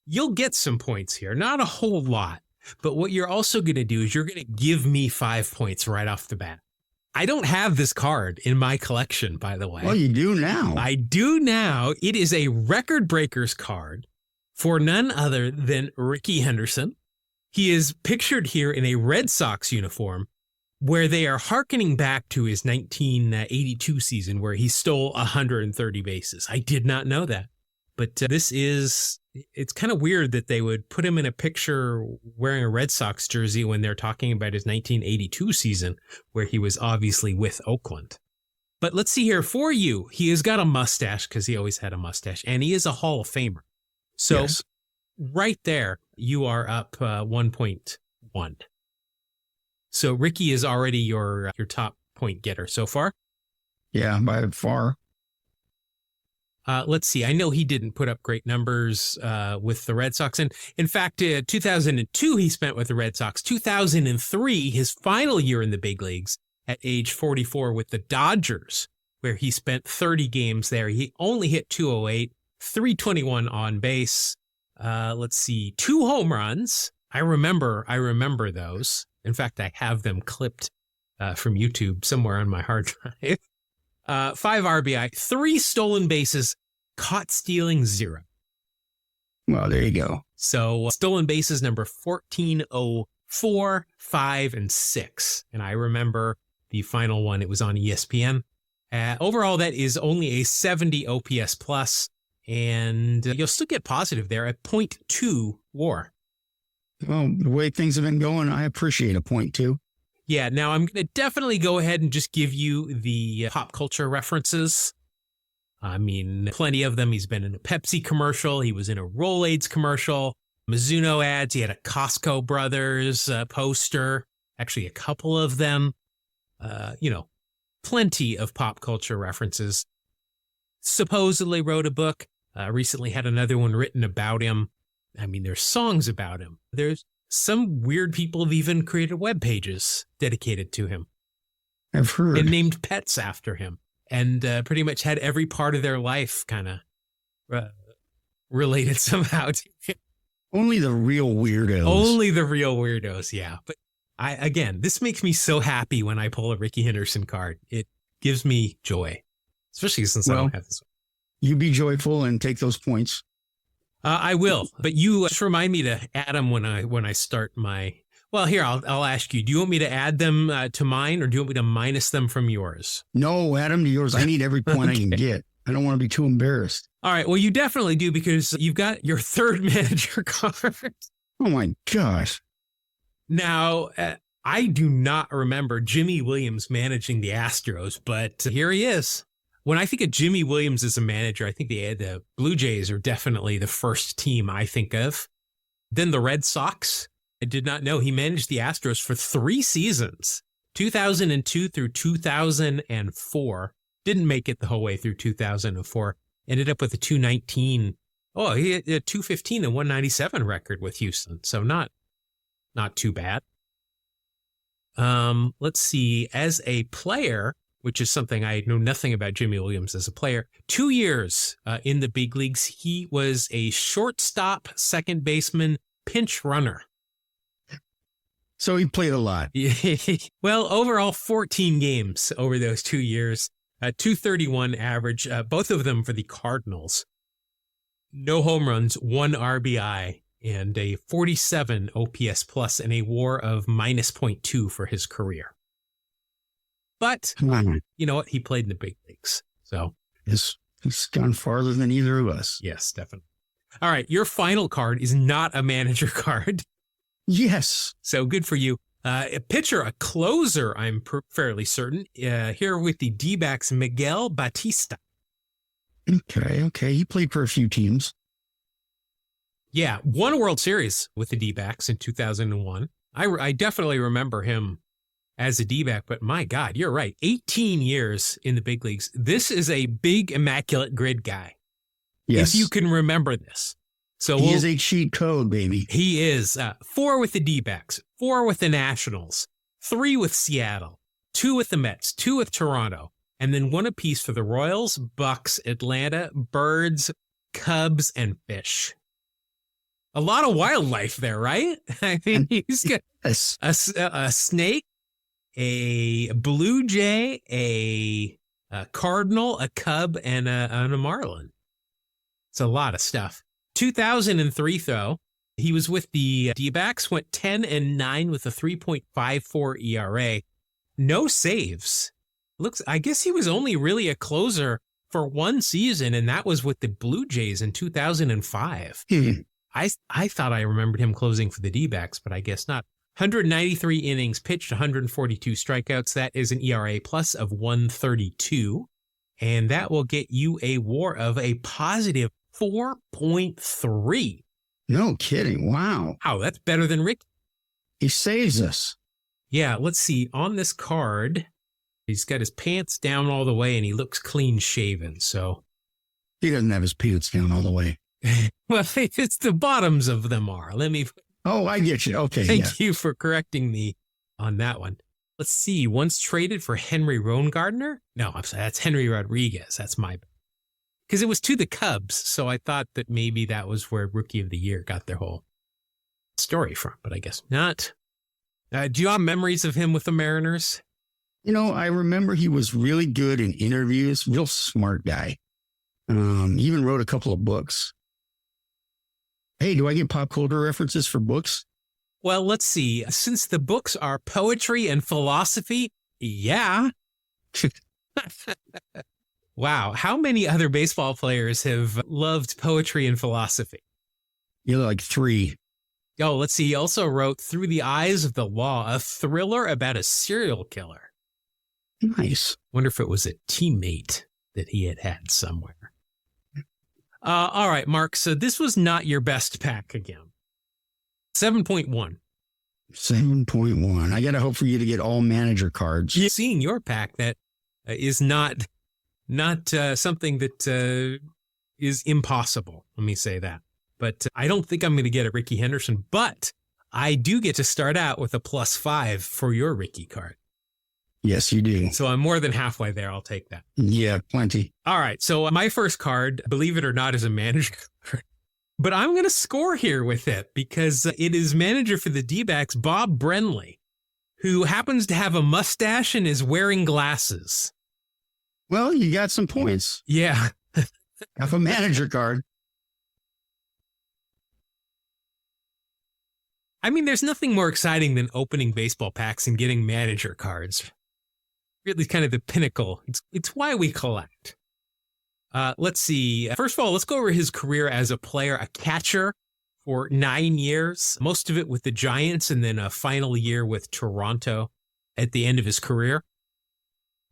you'll get some points here, not a whole lot, but what you're also going to do is you're going to give me 5 points right off the bat. I don't have this card in my collection, by the way. Well, you do now. I do now. It is a Record Breakers card for none other than Ricky Henderson. He is pictured here in a Red Sox uniform where they are hearkening back to his 1982 season where he stole 130 bases. I did not know that. But it's kind of weird that they would put him in a picture wearing a Red Sox jersey when they're talking about his 1982 season, where he was obviously with Oakland. But let's see here for you. He has got a mustache because he always had a mustache, and he is a Hall of Famer. So right there, you are up 1.1. So Ricky is already your top point getter so far. Yeah, by far. Let's see. I know he didn't put up great numbers with the Red Sox. And in fact, 2002, he spent with the Red Sox. 2003, his final year in the big leagues at age 44 with the Dodgers, where he spent 30 games there. He only hit 208, 321 on base. Let's see, 2 home runs. I remember those. In fact, I have them clipped from YouTube somewhere on my hard drive. 5 RBI, 3 stolen bases, caught stealing 0. Well, there you go. So stolen bases number 1404, 5, and 6. And I remember the final one. It was on ESPN. Overall, that is only a 70 OPS plus, and you'll still get positive there at 0.2 WAR. Well, the way things have been going, I appreciate a 0.2. Yeah, now I'm going to definitely go ahead and just give you the pop culture references. I mean, plenty of them. He's been in a Pepsi commercial. He was in a Rolaids commercial, Mizuno ads. He had a Costco Brothers poster, actually a couple of them. Plenty of pop culture references. Supposedly wrote a book. Recently had another one written about him. I mean, there's songs about him. There's some weird people have even created web pages dedicated to him I've heard. and named pets after him, and pretty much had every part of their life kind of related somehow to him. Only the real weirdos. Only the real weirdos, yeah. But again, this makes me so happy when I pull a Ricky Henderson card. It gives me joy, especially since I don't have this one. You be joyful and take those points. I will, but you just remind me to add them when I start my. Well, here I'll ask you. Do you want me to add them to mine, or do you want me to minus them from yours? No, add them to yours. I need every point I can get. I don't want to be too embarrassed. All right. Well, you definitely do, because you've got your third manager card. Oh my gosh. Now, I do not remember Jimmy Williams managing the Astros, but here he is. When I think of Jimmy Williams as a manager, I think the Blue Jays are definitely the first team I think of. Then the Red Sox. I did not know he managed the Astros for 3 seasons, 2002 through 2004. Didn't make it the whole way through 2004. Ended up with a 219. Oh, he had a 215 and 197 record with Houston. So not too bad. Let's see. As a player, which is something I know nothing about Jimmy Williams as a player, 2 years in the big leagues, he was a shortstop, second baseman, pinch runner. So he played a lot. Well, overall 14 games over those 2 years, 231 average, both of them for the Cardinals. No home runs, 1 RBI, and a 47 OPS plus, and a WAR of minus 0.2 for his career. But you know what? He played in the big leagues. So he's gone farther than either of us. Yes, definitely. All right. Your final card is not a manager card. Yes. So good for you. A pitcher, a closer, I'm fairly certain. Here with the D-backs, Miguel Batista. Okay. He played for a few teams. Yeah. Won a World Series with the D-backs in 2001. I definitely remember him as a D-back, but my God, you're right. 18 years in the big leagues. This is a big immaculate grid guy. Yes. If you can remember this. So he is a cheat code, baby. He is 4 with the D-backs, 4 with the Nationals, 3 with Seattle, 2 with the Mets, 2 with Toronto, and then 1 apiece for the Royals, Bucks, Atlanta, Birds, Cubs, and Fish. A lot of wildlife there, right? I mean, he's got a snake, a blue jay, a cardinal, a cub, and a marlin. It's a lot of stuff. 2003, though, he was with the D-backs, went 10-9 with a 3.54 ERA. No saves. I guess he was only really a closer for 1 season, and that was with the Blue Jays in 2005. I thought I remembered him closing for the D-backs, but I guess not. 193 innings pitched, 142 strikeouts. That is an ERA plus of 132. And that will get you a WAR of a positive 4.3. No kidding. Wow. Wow, that's better than Rick. He saves us. Yeah, let's see. On this card, he's got his pants down all the way and he looks clean shaven. So He doesn't have his pants down all the way. well, it's the bottoms of them are. Oh, I get you. Okay. Thank you for correcting me on that one. Let's see. Once traded for Henry Rowengartner? No, I'm sorry. That's Henry Rodriguez. That's my bad. Because it was to the Cubs. So I thought that maybe that was where Rookie of the Year got their whole story from, but I guess not. Do you have memories of him with the Mariners? You know, I remember he was really good in interviews, real smart guy. He even wrote a couple of books. Hey, do I get pop culture references for books? Well, let's see. Since the books are poetry and philosophy, yeah. Wow. How many other baseball players have loved poetry and philosophy? You're like 3. Oh, let's see. He also wrote Through the Eyes of the Law, a thriller about a serial killer. Nice. Wonder if it was a teammate that he had somewhere. All right, Mark. So this was not your best pack again. 7.1. 7.1. I got to hope for you to get all manager cards. Seeing your pack, that is not something that is impossible. Let me say that. but I don't think I'm going to get a Ricky Henderson, but I do get to start out with a +5 for your Ricky card. Yes, you do. So I'm more than halfway there. I'll take that. Yeah, plenty. All right. So my first card, believe it or not, is a manager card. But I'm going to score here with it because it is manager for the D-backs, Bob Brenly, who happens to have a mustache and is wearing glasses. Well, you got some points. Yeah. Have a manager card. I mean, there's nothing more exciting than opening baseball packs and getting manager cards. Really kind of the pinnacle. It's why we collect. Let's see. First of all, let's go over his career as a player, a catcher for 9 years, most of it with the Giants, and then a final year with Toronto at the end of his career.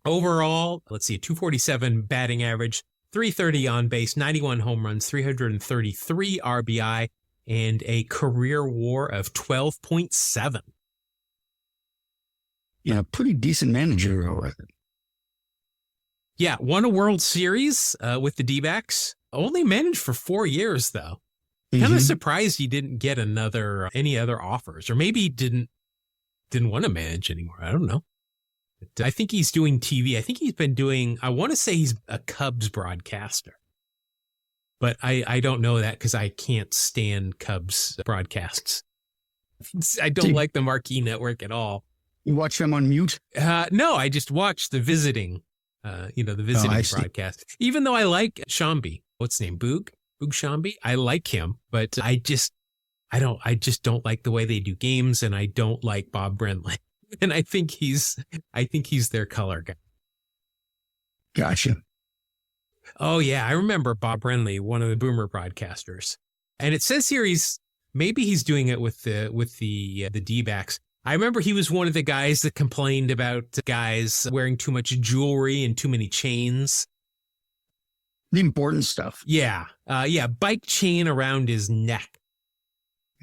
Overall, let's see, 247 batting average, 330 on base, 91 home runs, 333 RBI, and a career WAR of 12.7. Yeah, pretty decent manager record. Yeah, won a World Series with the D-backs. Only managed for 4 years, though. Kind of surprised he didn't get any other offers, or maybe he didn't want to manage anymore. I don't know. But I think he's doing TV. I think he's been doing. I want to say he's a Cubs broadcaster, but I don't know that because I can't stand Cubs broadcasts. I don't like the Marquee Network at all. You watch them on mute? No, I just watch the visiting. The visiting broadcast. Even though I like Shambi, what's his name? Boog Shambi. I like him, but I just don't like the way they do games, and I don't like Bob Brenly. And I think he's their color guy. Gotcha. Oh yeah, I remember Bob Brenly, one of the Boomer broadcasters, and it says here maybe he's doing it with the D-backs. I remember he was one of the guys that complained about guys wearing too much jewelry and too many chains. The important stuff. Yeah. Bike chain around his neck.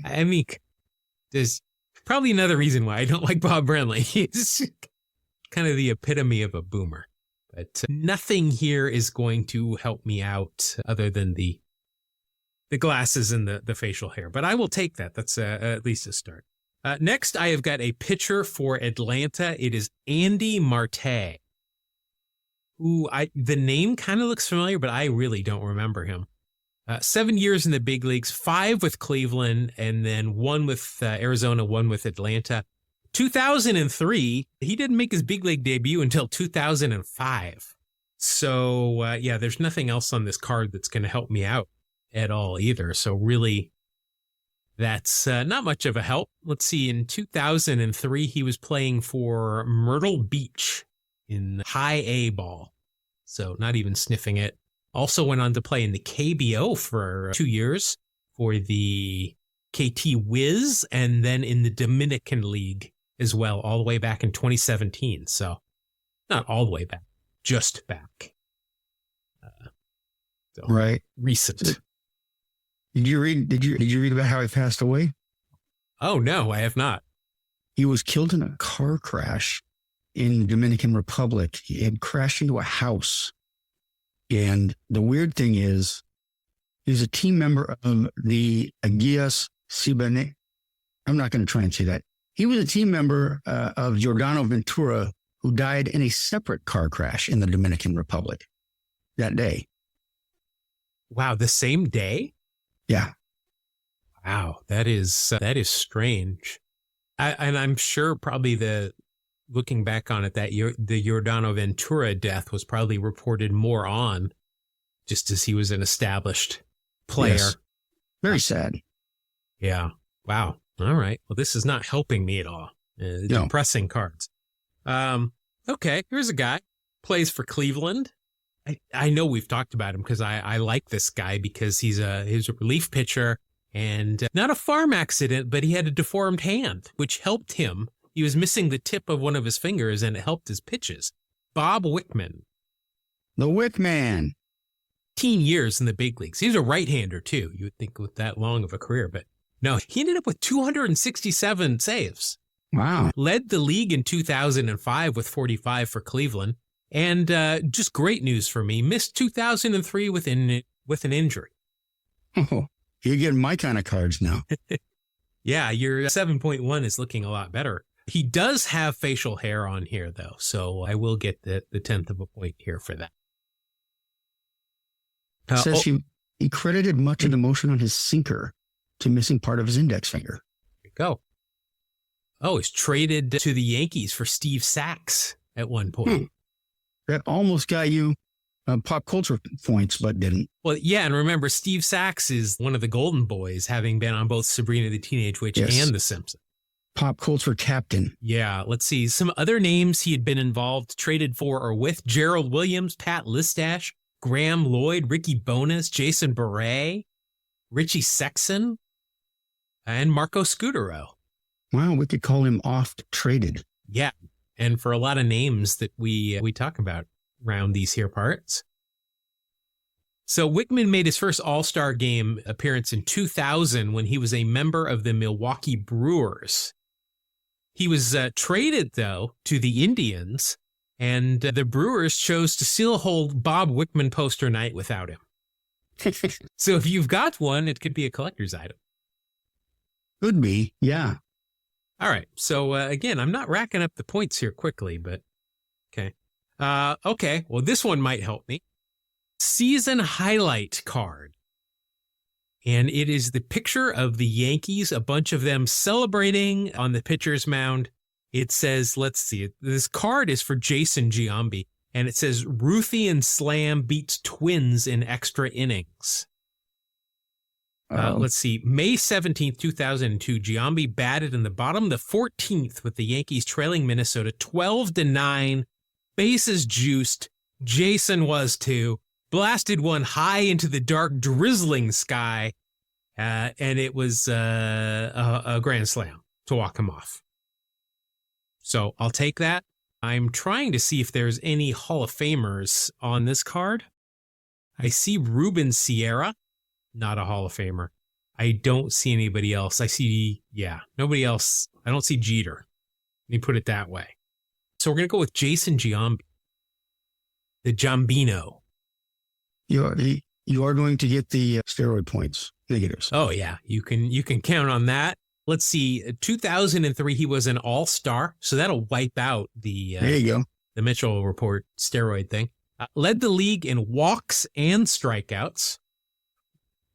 I mean, there's probably another reason why I don't like Bob Brenly. He's kind of the epitome of a boomer. But nothing here is going to help me out other than the glasses and the facial hair. But I will take that. That's at least a start. Next, I have got a pitcher for Atlanta. It is Andy Marte, who the name kind of looks familiar, but I really don't remember him. 7 years in the big leagues, 5 with Cleveland, and then 1 with Arizona, 1 with Atlanta. 2003, he didn't make his big league debut until 2005. So, there's nothing else on this card that's going to help me out at all either. So really, that's not much of a help. Let's see, in 2003, he was playing for Myrtle Beach in high A ball. So not even sniffing it. Also went on to play in the KBO for 2 years for the KT Wiz, and then in the Dominican League as well, all the way back in 2017. So not all the way back, just back. Right. Recent. Did you read about how he passed away? Oh, no, I have not. He was killed in a car crash in the Dominican Republic. He had crashed into a house. And the weird thing is, he was a team member of the Aguias Cibane. I'm not going to try and say that. He was a team member of Giordano Ventura, who died in a separate car crash in the Dominican Republic that day. Wow, the same day? Yeah. Wow, that is strange. And I'm sure probably looking back on it, the Giordano Ventura death was probably reported more on, just as he was an established player. Yes. Very sad. Yeah. Wow. All right. Well, this is not helping me at all. No. Depressing cards. Okay. Here's a guy plays for Cleveland. I know we've talked about him because I like this guy because he's a relief pitcher and not a farm accident, but he had a deformed hand, which helped him. He was missing the tip of one of his fingers and it helped his pitches. Bob Wickman. The Wickman. 15 years in the big leagues. He was a right-hander too. You would think with that long of a career, but no, he ended up with 267 saves. Wow. Led the league in 2005 with 45 for Cleveland. And just great news for me. Missed 2003 with an injury. Oh. You're getting my kind of cards now. Yeah, your 7.1 is looking a lot better. He does have facial hair on here, though, so I will get the 10th of a point here for that. It says he credited much of the motion on his sinker to missing part of his index finger. There you go. Oh, he's traded to the Yankees for Steve Sachs at one point. That almost got you pop culture points, but didn't. Well, yeah, and remember, Steve Sachs is one of the Golden Boys, having been on both Sabrina the Teenage Witch and The Simpsons. Pop culture captain. Yeah, let's see. Some other names he had been involved, traded for or with: Gerald Williams, Pat Listash, Graham Lloyd, Ricky Bonas, Jason Beret, Richie Sexson, and Marco Scutero. Wow, we could call him oft traded. Yeah, and for a lot of names that we talk about around these here parts. So Wickman made his first All-Star Game appearance in 2000 when he was a member of the Milwaukee Brewers. He was traded, though, to the Indians, and the Brewers chose to still hold Bob Wickman poster night without him. So if you've got one, it could be a collector's item. Could be, yeah. All right. So again, I'm not racking up the points here quickly, but okay. Okay. Well, this one might help me. Season highlight card. And it is the picture of the Yankees, a bunch of them celebrating on the pitcher's mound. It says, let's see, this card is for Jason Giambi, and it says Ruthie and Slam beats Twins in extra innings. Let's see, May 17th, 2002, Giambi batted in the bottom of the 14th with the Yankees trailing Minnesota 12-9, bases juiced. Jason was too. Blasted one high into the dark, drizzling sky, and it was a grand slam to walk him off. So I'll take that. I'm trying to see if there's any Hall of Famers on this card. I see Ruben Sierra, not a Hall of Famer. I don't see anybody else. Nobody else. I don't see Jeter. Let me put it that way. So we're going to go with Jason Giambi, the Giambino. You are going to get the steroid points, negatives. Oh, yeah. You can count on that. Let's see. 2003, he was an all-star. So that'll wipe out the there you go. The Mitchell Report steroid thing. Led the league in walks and strikeouts.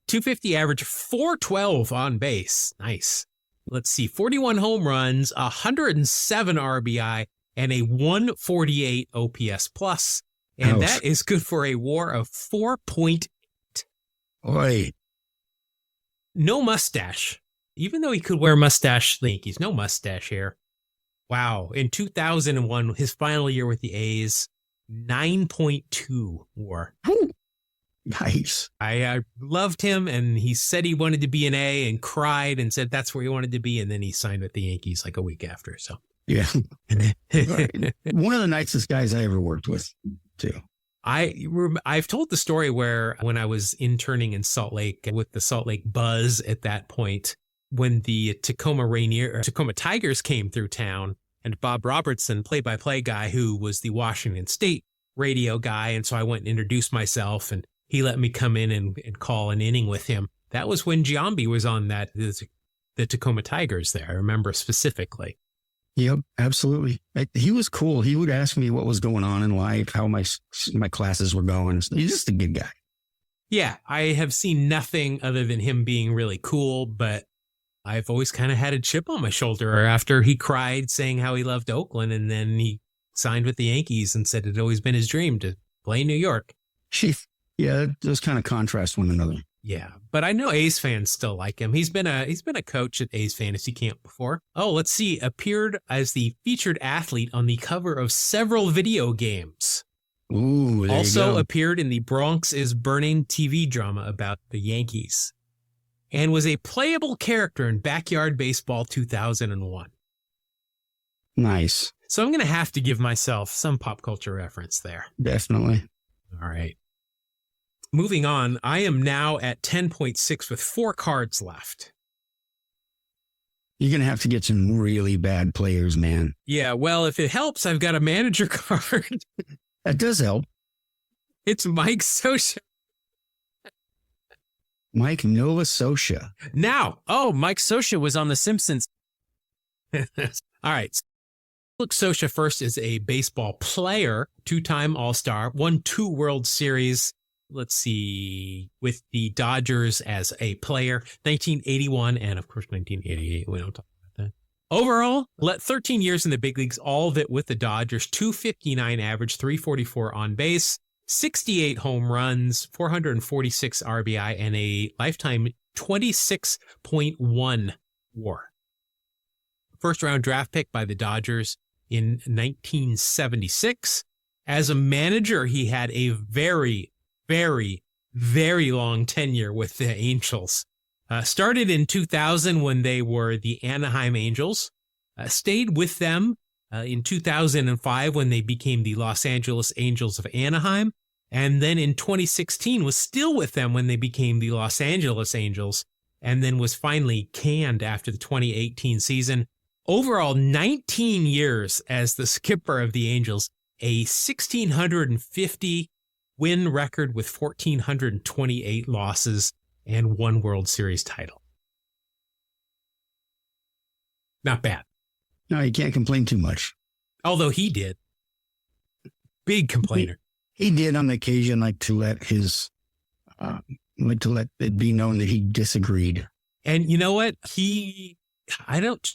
250 average, 412 on base. Nice. Let's see. 41 home runs, 107 RBI, and a 148 OPS plus. And Ouch. that is good for a WAR of 4.8. Oi. No mustache. Even though he could wear mustache, the Yankees, no mustache here. Wow. In 2001, his final year with the A's, 9.2 WAR. Nice. I loved him, and he said he wanted to be an A and cried and said that's where he wanted to be. And then he signed with the Yankees like a week after. So, yeah. One of the nicest guys I ever worked with, too. I've told the story where when I was interning in Salt Lake with the Salt Lake Buzz at that point, when the Tacoma Tigers came through town, and Bob Robertson, play-by-play guy who was the Washington State radio guy. And so I went and introduced myself, and he let me come in and call an inning with him. That was when Giambi was on the Tacoma Tigers there. I remember specifically. Yep, absolutely. He was cool. He would ask me what was going on in life, how my classes were going. He's just a good guy. Yeah, I have seen nothing other than him being really cool, but I've always kind of had a chip on my shoulder after he cried saying how he loved Oakland, and then he signed with the Yankees and said it had always been his dream to play New York. Yeah, those kind of contrast one another. Yeah, but I know A's fans still like him. He's been a coach at A's Fantasy Camp before. Oh, let's see. Appeared as the featured athlete on the cover of several video games. Ooh, there also you go. appeared in the Bronx is Burning TV drama about the Yankees. And was a playable character in Backyard Baseball 2001. Nice. So I'm going to have to give myself some pop culture reference there. Definitely. All right. Moving on, I am now at 10.6 with 4 cards left. You're going to have to get some really bad players, man. Yeah, well, if it helps, I've got a manager card. That does help. It's Mike Scioscia. Mike Novososha. Now, Mike Scioscia was on The Simpsons. All right. Look, Scioscia first is a baseball player, two-time All-Star, won 2 World Series. Let's see, with the Dodgers as a player, 1981 and, of course, 1988. We don't talk about that. Overall, 13 years in the big leagues, all of it with the Dodgers, 259 average, 344 on base, 68 home runs, 446 RBI, and a lifetime 26.1 WAR. First round draft pick by the Dodgers in 1976. As a manager, he had a very, very, very long tenure with the Angels. Started in 2000 when they were the Anaheim Angels. Stayed with them in 2005 when they became the Los Angeles Angels of Anaheim. And then in 2016 was still with them when they became the Los Angeles Angels, and then was finally canned after the 2018 season. Overall, 19 years as the skipper of the Angels, a 1,650 win record with 1,428 losses and 1 World Series title. Not bad. No, you can't complain too much. Although he did. Big complainer. He did on occasion like to let it be known that he disagreed. And you know what?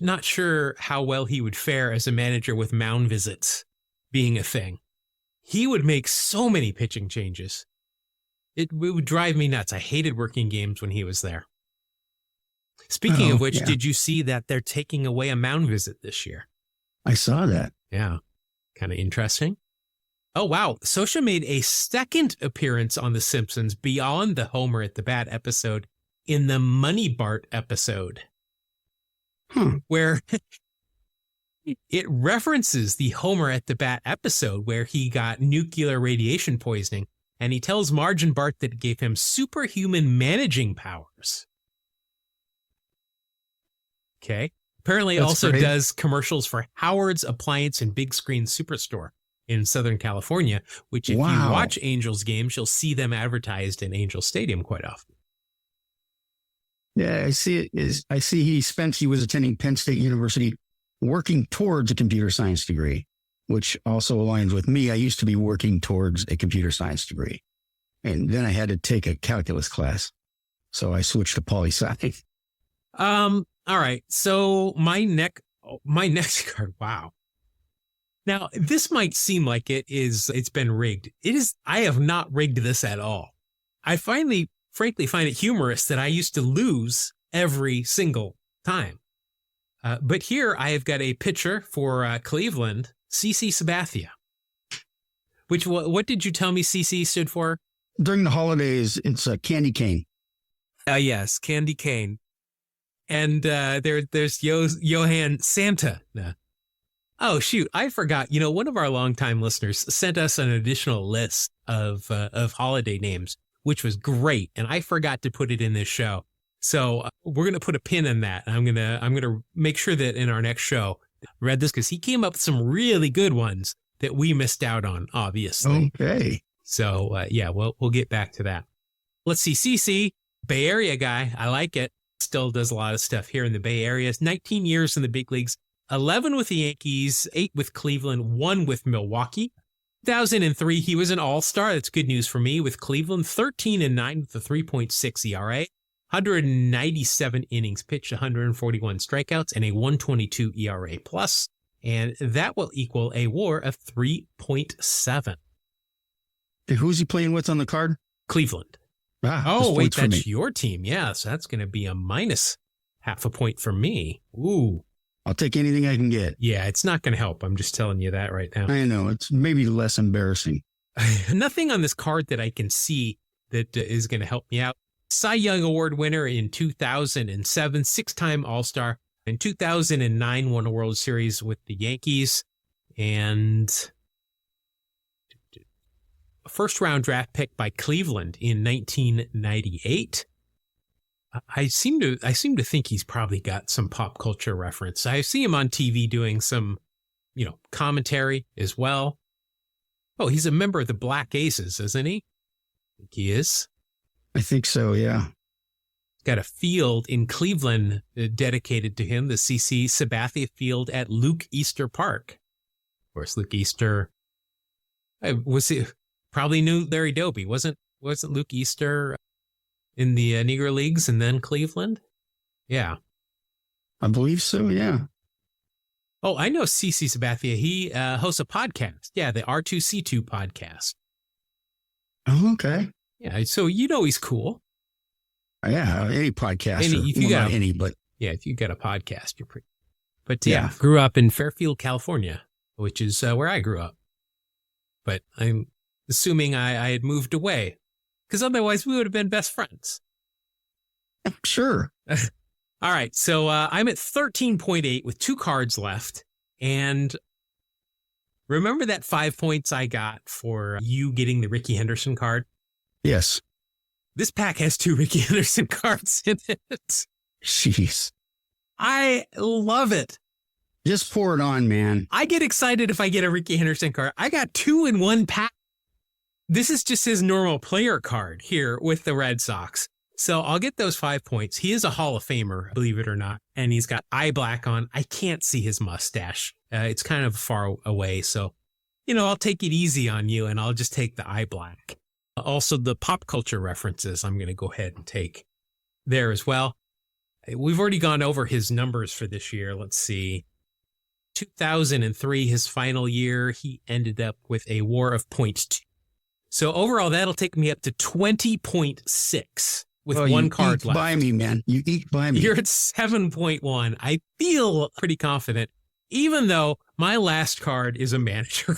Not sure how well he would fare as a manager with mound visits being a thing. He would make so many pitching changes. It would drive me nuts. I hated working games when he was there. Speaking of which, Did you see that they're taking away a mound visit this year? I saw that. Yeah. Kind of interesting. Oh, wow. Scioscia made a second appearance on The Simpsons beyond the Homer at the Bat episode in the Money Bart episode, where it references the Homer at the Bat episode where he got nuclear radiation poisoning, and he tells Marge and Bart that it gave him superhuman managing powers. Okay. Apparently That's also great. does commercials for Howard's Appliance and Big Screen Superstore in Southern California, which if you watch Angels games, you'll see them advertised in Angel Stadium quite often. Yeah, I see it. He was attending Penn State University working towards a computer science degree, which also aligns with me. I used to be working towards a computer science degree. And then I had to take a calculus class. So I switched to poli-sci. All right. So my next card. Wow. Now, this might seem like it's been rigged. I have not rigged this at all. I frankly find it humorous that I used to lose every single time. But here I have got a pitcher for Cleveland, CC Sabathia. What did you tell me CC stood for? During the holidays, it's a candy cane. Yes, candy cane. And there's Johan Santa. Oh, shoot. I forgot. One of our longtime listeners sent us an additional list of holiday names, which was great. And I forgot to put it in this show. So we're going to put a pin in that. I'm going to make sure that in our next show, read this because he came up with some really good ones that we missed out on, obviously. Okay. So, we'll get back to that. Let's see. CC, Bay Area guy. I like it. Still does a lot of stuff here in the Bay Area. 19 years in the big leagues. 11 with the Yankees, 8 with Cleveland, 1 with Milwaukee. 2003, he was an all-star. That's good news for me with Cleveland. 13-9 with a 3.6 ERA, 197 innings pitched, 141 strikeouts, and a 122 ERA plus. And that will equal a WAR of 3.7. Who's he playing with on the card? Cleveland. Oh, wait, that's your team. Yeah, so that's going to be a minus half a point for me. Ooh. I'll take anything I can get. Yeah, it's not going to help. I'm just telling you that right now. I know. It's maybe less embarrassing. Nothing on this card that I can see that is going to help me out. Cy Young Award winner in 2007, 6-time All-Star. In 2009, won a World Series with the Yankees. And a first-round draft pick by Cleveland in 1998. I seem to think he's probably got some pop culture reference. I see him on TV doing some, commentary as well. Oh, he's a member of the Black Aces, isn't he? I think he is. I think so, yeah. got a field in Cleveland dedicated to him, the C.C. Sabathia Field at Luke Easter Park. Of course, Luke Easter probably knew Larry Doby. Wasn't Luke Easter in the Negro Leagues and then Cleveland? Yeah. I believe so, yeah. Oh, I know C.C. Sabathia. He hosts a podcast. Yeah, the R2C2 podcast. Oh, okay. Yeah, so he's cool. Yeah, any podcaster. But yeah, if you got a podcast, you're pretty. But yeah, grew up in Fairfield, California, which is where I grew up. But I'm assuming I had moved away, because otherwise we would have been best friends. Sure. All right, so I'm at 13.8 with 2 cards left, and remember that 5 points I got for you getting the Ricky Henderson card? Yes. This pack has 2 Ricky Henderson cards in it. Jeez. I love it. Just pour it on, man. I get excited if I get a Ricky Henderson card. I got 2 in 1 pack. This is just his normal player card here with the Red Sox. So I'll get those 5 points. He is a Hall of Famer, believe it or not. And he's got eye black on. I can't see his mustache. It's kind of far away. So, I'll take it easy on you and I'll just take the eye black. Also, the pop culture references, I'm going to go ahead and take there as well. We've already gone over his numbers for this year. Let's see. 2003, his final year, he ended up with a WAR of .2. So overall, that'll take me up to 20.6 with 1 card left. By me, man. You eat by me. You're at 7.1. I feel pretty confident, even though my last card is a manager.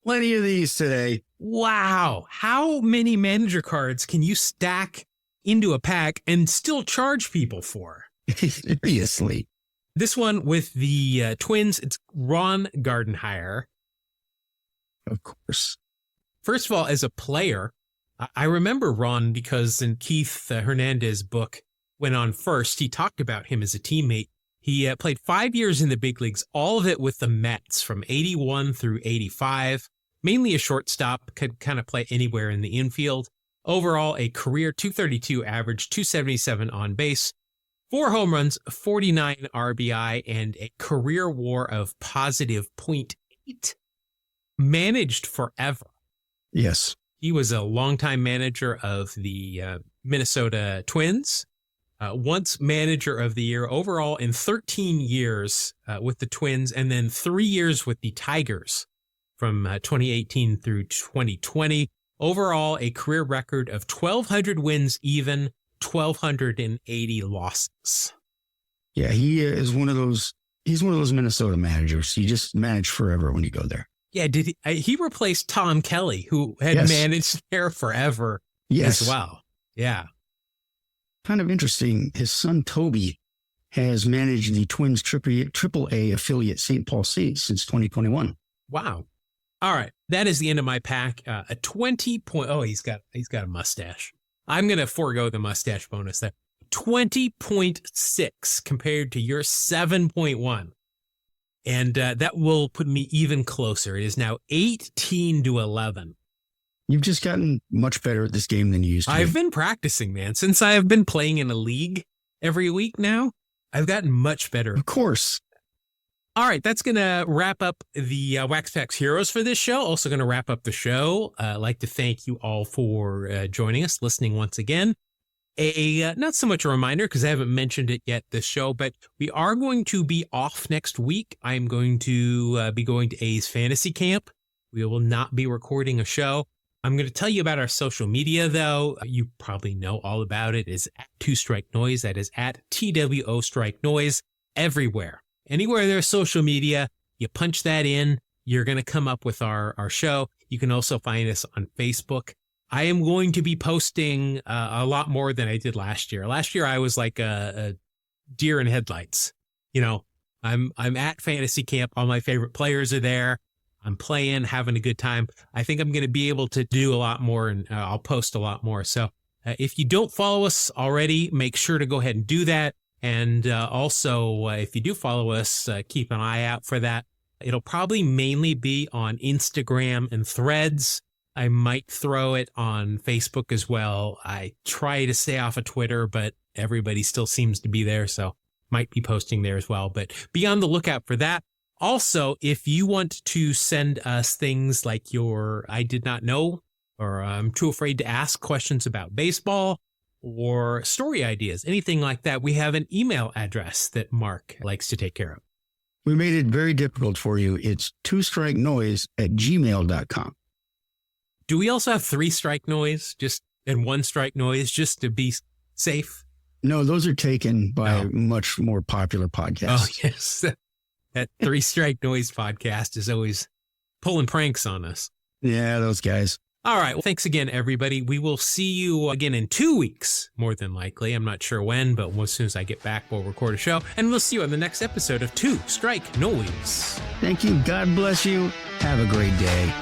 Plenty of these today. Wow. How many manager cards can you stack into a pack and still charge people for? Seriously. This one with the Twins, it's Ron Gardenhire. Of course. First of all, as a player, I remember Ron because in Keith Hernandez's book, Went On First, he talked about him as a teammate. He played 5 years in the big leagues, all of it with the Mets from 81 through 85, mainly a shortstop, could kind of play anywhere in the infield. Overall, a career .232 average, .277 on base, 4 home runs, 49 RBI, and a career WAR of positive .8. Managed forever. Yes. He was a longtime manager of the Minnesota Twins, once manager of the year overall in 13 years with the Twins, and then 3 years with the Tigers from 2018 through 2020. Overall, a career record of 1,200 wins even, 1,280 losses. Yeah, he is one of those. He's one of those Minnesota managers. You just manage forever when you go there. Yeah, did he replaced Tom Kelly, who had managed there forever as well. Yeah. Kind of interesting. His son, Toby, has managed the Twins AAA affiliate St. Paul Saints since 2021. Wow. All right. That is the end of my pack. A 20 point. Oh, he's got a mustache. I'm going to forego the mustache bonus there. 20.6 compared to your 7.1. And that will put me even closer. It is now 18-11. You've just gotten much better at this game than you used to. I've been practicing, man. Since I have been playing in a league every week now, I've gotten much better. Of course. All right, that's going to wrap up the Wax Packs Heroes for this show. Also going to wrap up the show. I'd like to thank you all for joining us, listening once again. Not so much a reminder because I haven't mentioned it yet this show, but we are going to be off next week. I'm going to be going to A's Fantasy Camp. We will not be recording a show. I'm going to tell you about our social media, though. You probably know all about it. It's at 2 Strike Noise. That is at TWO Strike Noise everywhere. Anywhere there's social media, you punch that in, you're going to come up with our show. You can also find us on Facebook. I am going to be posting a lot more than I did last year. Last year, I was like a deer in headlights. I'm at Fantasy Camp. All my favorite players are there. I'm playing, having a good time. I think I'm going to be able to do a lot more, and I'll post a lot more. So if you don't follow us already, make sure to go ahead and do that. And also, if you do follow us, keep an eye out for that. It'll probably mainly be on Instagram and Threads. I might throw it on Facebook as well. I try to stay off of Twitter, but everybody still seems to be there, so might be posting there as well. But be on the lookout for that. Also, if you want to send us things like your I did not know, or I'm too afraid to ask questions about baseball, or story ideas, anything like that, we have an email address that Mark likes to take care of. We made it very difficult for you. It's twostrikenoise@gmail.com. Do we also have 3-strike noise and 1-strike noise just to be safe? No, those are taken by much more popular podcasts. Oh, yes. That 3-strike noise podcast is always pulling pranks on us. Yeah, those guys. All right. Well, thanks again, everybody. We will see you again in 2 weeks, more than likely. I'm not sure when, but as soon as I get back, we'll record a show. And we'll see you on the next episode of 2 Strike Noise. Thank you. God bless you. Have a great day.